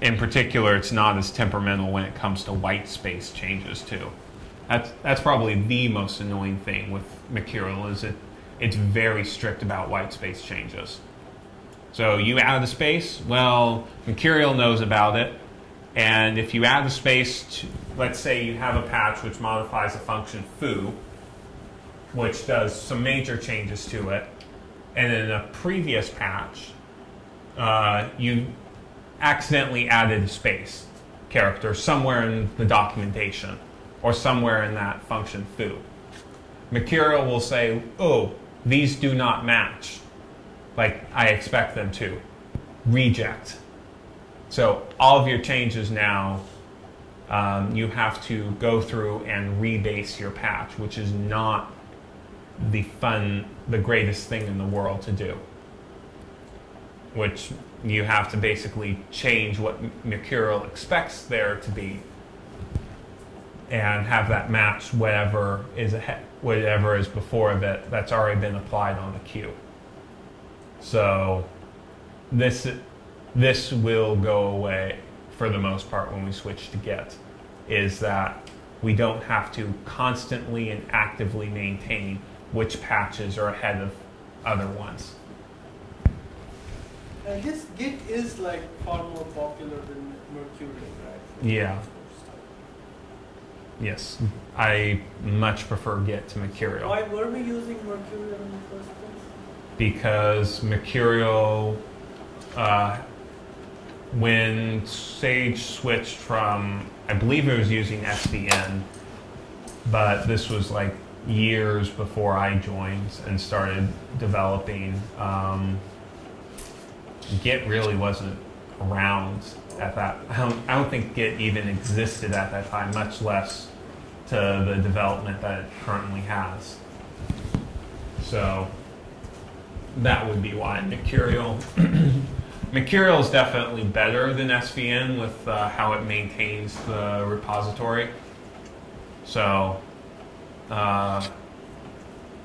In particular, it's not as temperamental when it comes to white space changes too. That's probably the most annoying thing with Mercurial, is it's very strict about white space changes. So you add a space, well, Mercurial knows about it, and if you add a space to, let's say you have a patch which modifies a function foo, which does some major changes to it, and in a previous patch, you accidentally added a space character somewhere in the documentation, or somewhere in that function foo. Mercurial will say, oh, these do not match like I expect them to. Reject. So all of your changes now, you have to go through and rebase your patch, which is not the greatest thing in the world to do. Which you have to basically change what Mercurial expects there to be, and have that match whatever is before that's already been applied on the queue. So this will go away for the most part when we switch to Git, is that we don't have to constantly and actively maintain which patches are ahead of other ones. I guess Git is like far more popular than Mercurial, right? Yeah. Yes, I much prefer Git to Mercurial. Why were we using Mercurial in the first place? Because Mercurial, when Sage switched from, I believe it was using SVN, but this was like years before I joined and started developing. Git really wasn't around at that. I don't think Git even existed at that time, much less to the development that it currently has. So that would be why Mercurial. Mercurial is definitely better than SVN with how it maintains the repository. So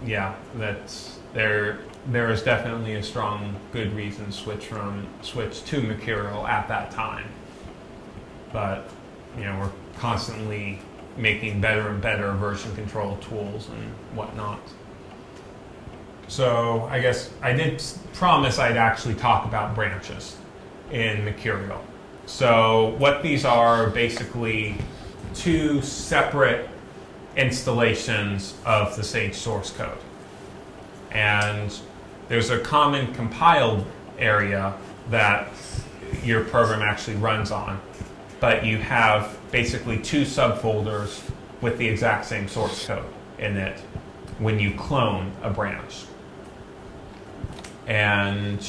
yeah, that's there. There is definitely a strong, good reason to switch to Mercurial at that time. But we're constantly making better and better version control tools and whatnot. So I guess I did promise I'd actually talk about branches in Mercurial. So what these are basically two separate installations of the Sage source code. And there's a common compiled area that your program actually runs on, but you have basically two subfolders with the exact same source code in it when you clone a branch. And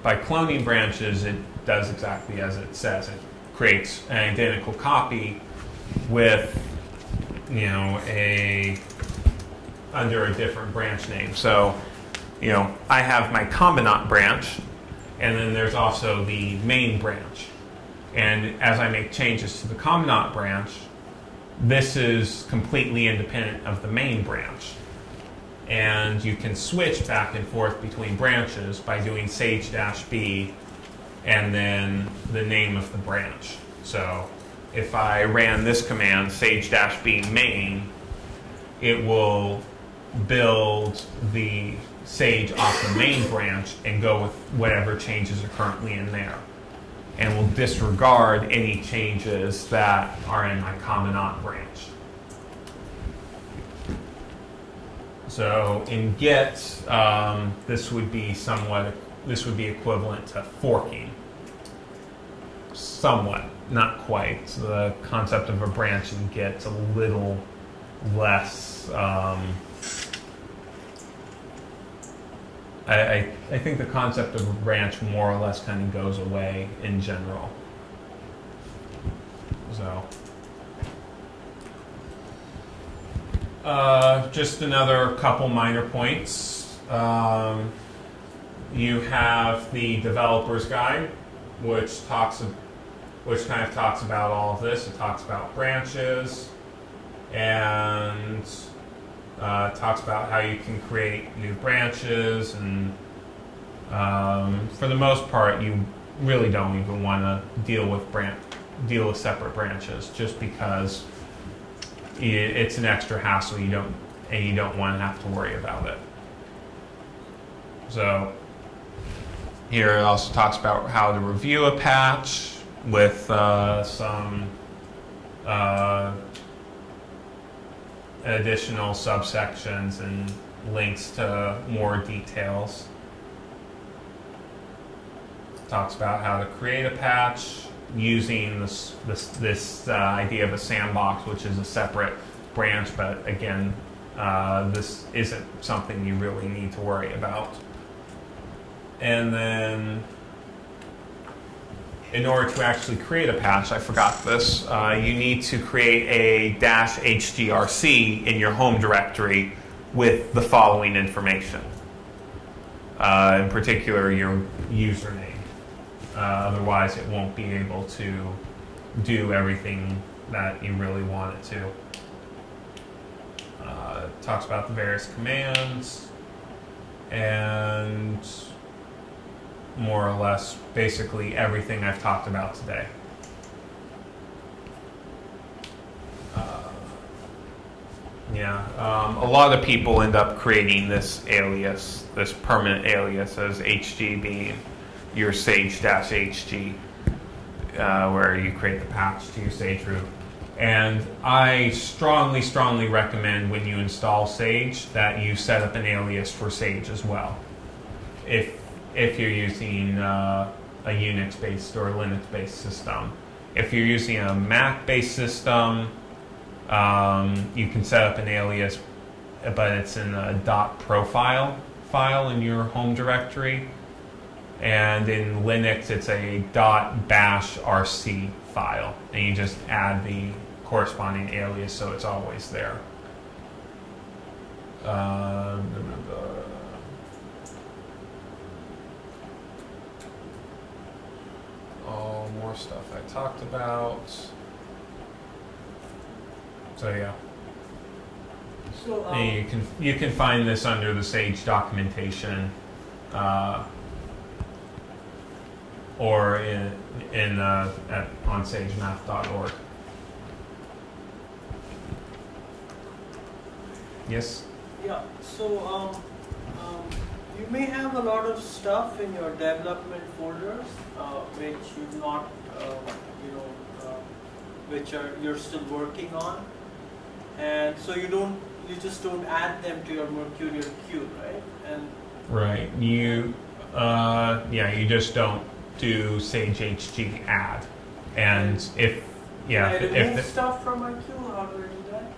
by cloning branches, it does exactly as it says. It creates an identical copy with, under a different branch name. So, I have my combinant branch, and then there's also the main branch. And as I make changes to the combinant branch, this is completely independent of the main branch. And you can switch back and forth between branches by doing sage-b and then the name of the branch. So if I ran this command, sage-b main, it will build the sage off the main branch and go with whatever changes are currently in there. And will disregard any changes that are in my common aunt branch. So in Git, this would be equivalent to forking. Somewhat, not quite. So the concept of a branch in Git's a little less. I think the concept of a branch more or less kind of goes away in general. So, just another couple minor points. You have the developer's guide, which kind of talks about all of this. It talks about branches and talks about how you can create new branches, and for the most part, you really don't even want to deal with separate branches, just because it's an extra hassle. You don't want to have to worry about it. So here it also talks about how to review a patch with some additional subsections and links to more details. Talks about how to create a patch using this idea of a sandbox, which is a separate branch, but again, this isn't something you really need to worry about. And then, in order to actually create a patch, I forgot this, you need to create a -hgrc in your home directory with the following information. In particular, your username. Otherwise, it won't be able to do everything that you really want it to. Talks about the various commands and more or less basically everything I've talked about today. A lot of people end up creating this alias, this permanent alias, as HG being your sage-hg, where you create the patch to your sage root. And I strongly, strongly recommend when you install Sage that you set up an alias for Sage as well. If you're using a Unix-based or a Linux-based system. If you're using a Mac-based system, you can set up an alias, but it's in a .profile file in your home directory. And in Linux, it's a .bashrc file. And you just add the corresponding alias so it's always there. More stuff I talked about. So yeah. So and you can find this under the Sage documentation, or on sagemath.org. Yes. Yeah. So you may have a lot of stuff in your development folders which you've not, which you're still working on, and so you just don't add them to your Mercurial queue, right? And right. You just don't do sage-hg add, and if remove stuff from my queue, how do I do that?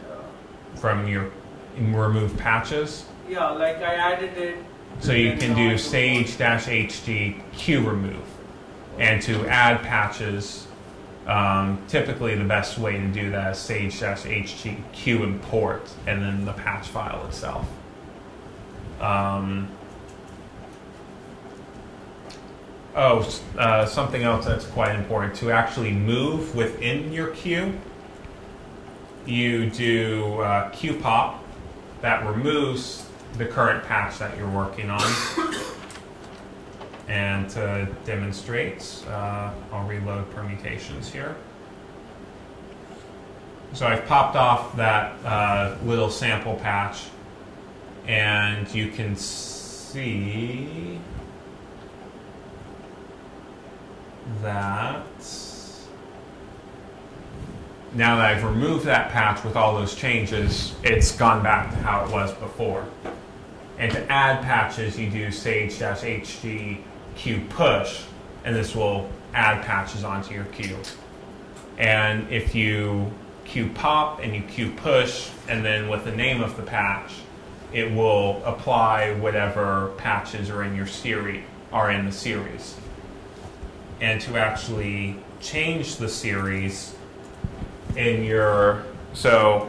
From your remove patches. Yeah, like I added it. So you can do sage-hg queue remove, and to add patches, typically the best way to do that is sage-hg queue import, and then the patch file itself. Something else that's quite important, to actually move within your queue, you do qpop, that removes the current patch that you're working on. And to demonstrate, I'll reload permutations here. So I've popped off that little sample patch, and you can see that now that I've removed that patch with all those changes, it's gone back to how it was before. And to add patches, you do sage-hg Qnew push, and this will add patches onto your queue. And if you Qnew pop and you Qnew push, and then with the name of the patch, it will apply whatever patches are in your series, in the series. And to actually change the series in your, so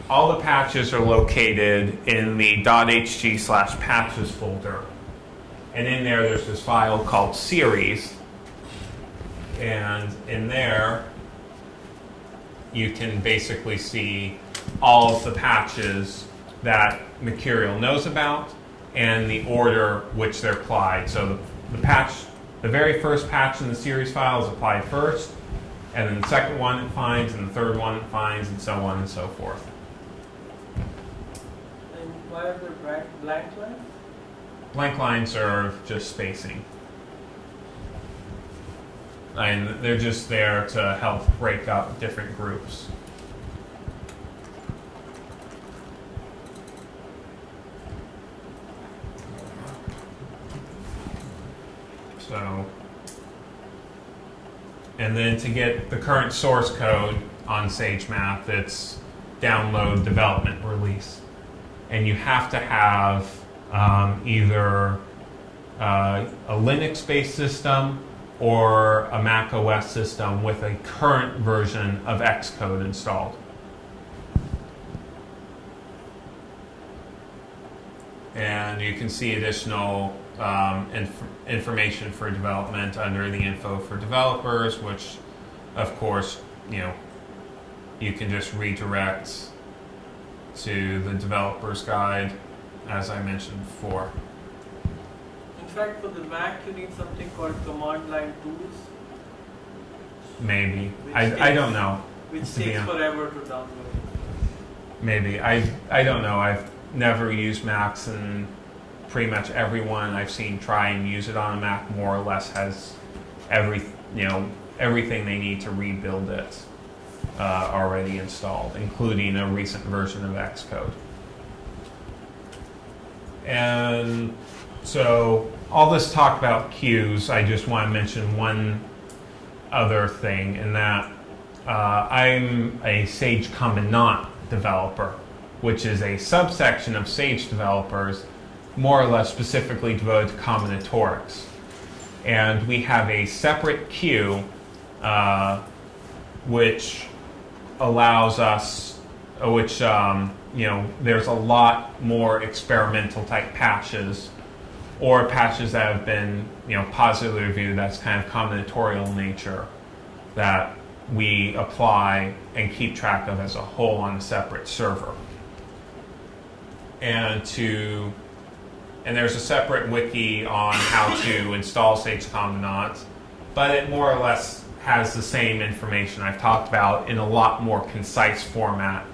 all the patches are located in the .hg/patches folder. And in there, there's this file called series. And in there, you can basically see all of the patches that Mercurial knows about and the order which they're applied. So the very first patch in the series file is applied first, and then the second one it finds, and the third one it finds, and so on and so forth. And why are there blank lines? Blank lines are just spacing. And they're just there to help break up different groups. So, and then to get the current source code on SageMath, it's download development release. And you have to have either a Linux-based system or a Mac OS system with a current version of Xcode installed. And you can see additional information for development under the info for developers, which, of course, you can just redirect to the developer's guide, as I mentioned before. In fact, for the Mac, you need something called command line tools. Maybe. I don't know. Which takes forever to download. Maybe. I don't know. I've never used Macs, and pretty much everyone I've seen try and use it on a Mac more or less has everything they need to rebuild it already installed, including a recent version of Xcode. And so all this talk about queues, I just want to mention one other thing, in that I'm a Sage Combinant developer, which is a subsection of Sage developers, more or less specifically devoted to combinatorics. And we have a separate queue which allows us, there's a lot more experimental type patches, or patches that have been positively reviewed, that's kind of combinatorial in nature, that we apply and keep track of as a whole on a separate server. And there's a separate wiki on how to install Sage Combinant, but it more or less has the same information I've talked about in a lot more concise format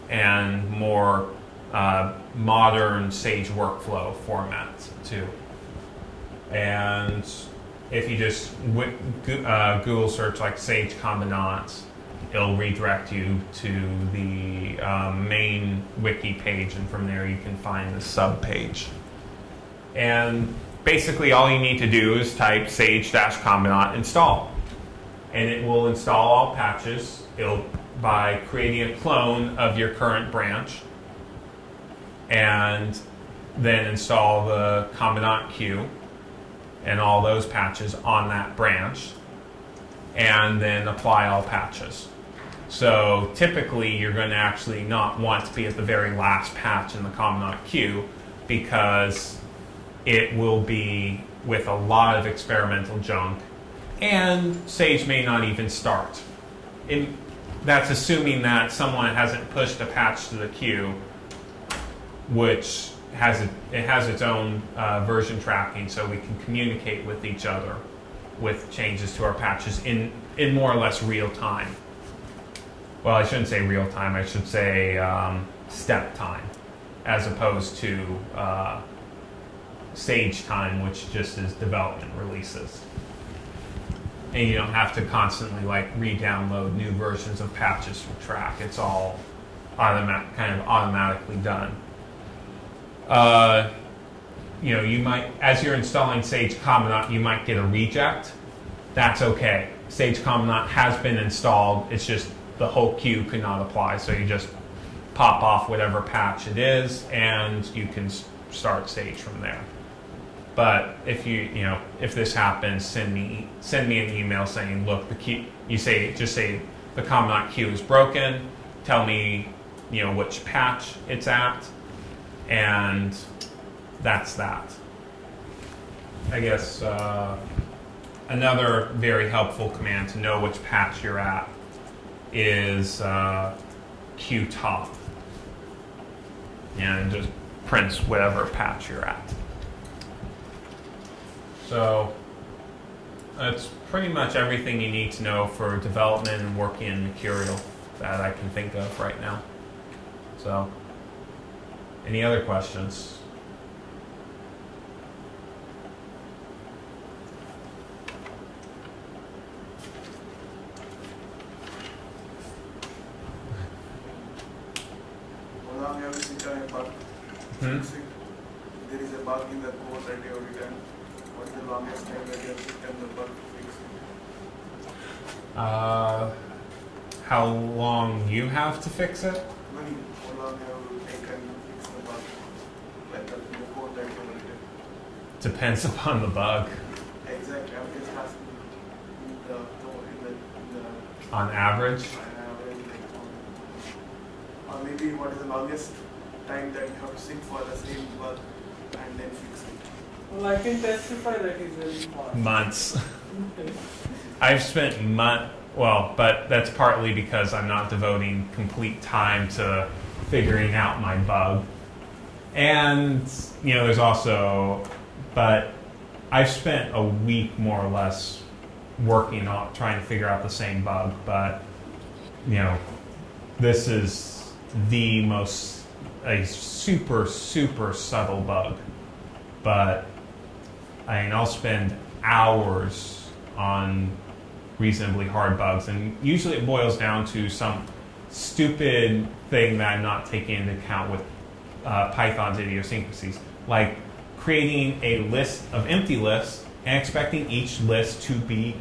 and more modern Sage workflow format too. And if you just Google search like Sage Combinant, it'll redirect you to the main wiki page, and from there you can find the sub-page. And basically all you need to do is type sage-combinant install, and it will install all patches. By creating a clone of your current branch, and then install the Combinant queue and all those patches on that branch, and then apply all patches. So typically you're going to actually not want to be at the very last patch in the Combinant queue, because it will be with a lot of experimental junk, and Sage may not even start. That's assuming that someone hasn't pushed a patch to the queue, which it has its own version tracking, so we can communicate with each other with changes to our patches in more or less real time. Well, I shouldn't say real time. I should say step time, as opposed to stage time, which just is development releases. And you don't have to constantly like re-download new versions of patches from track. It's all kind of automatically done. You know, you might, as you're installing Sage Commandant, you might get a reject. That's okay. Sage Commandant has been installed. It's just the whole queue could not apply. So you just pop off whatever patch it is, and you can start Sage from there. But if if this happens, send me an email saying, look, the queue. Just say the Commandant queue is broken. Tell me, which patch it's at, and that's that. I guess another very helpful command to know which patch you're at is queue top, and it just prints whatever patch you're at. So that's pretty much everything you need to know for development and working in Mercurial that I can think of right now. So, any other questions? How long have you seen a bug? There is a bug in the code that you have written. What is the longest time that you have taken the bug to fix it? How long you have to fix it? How long have you taken to fix the bug? Like the code that you have written. Depends upon the bug. Exactly. I'm just asking On average? Or maybe what is the longest time that you have to sit for the same bug and then fix it? Well, I can testify that he's very fast. Months. I've spent but that's partly because I'm not devoting complete time to figuring out my bug. And, there's also, but I've spent a week more or less working on trying to figure out the same bug, but, this is a super, super subtle bug. But, I'll spend hours on reasonably hard bugs, and usually it boils down to some stupid thing that I'm not taking into account with Python's idiosyncrasies, like creating a list of empty lists and expecting each list to be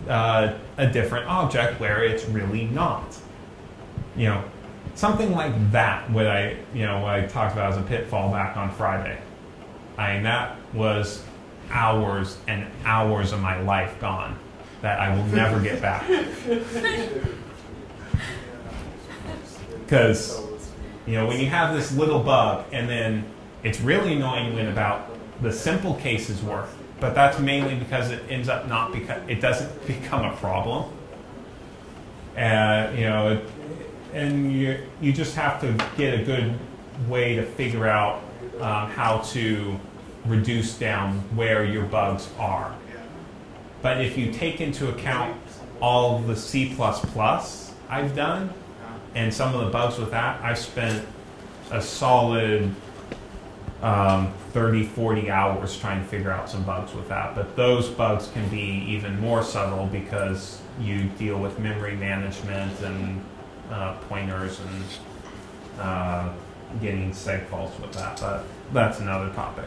a different object where it's really not. Something like that. What I talked about as a pitfall back on Friday. That was hours and hours of my life gone that I will never get back. Because, when you have this little bug, and then it's really annoying when about the simple cases work, but that's mainly because it ends up it doesn't become a problem. And you just have to get a good way to figure out how to reduce down where your bugs are. But if you take into account all the C++ I've done, and some of the bugs with that, I've spent a solid 30, 40 hours trying to figure out some bugs with that. But those bugs can be even more subtle because you deal with memory management and pointers and getting seg faults with that. But that's another topic.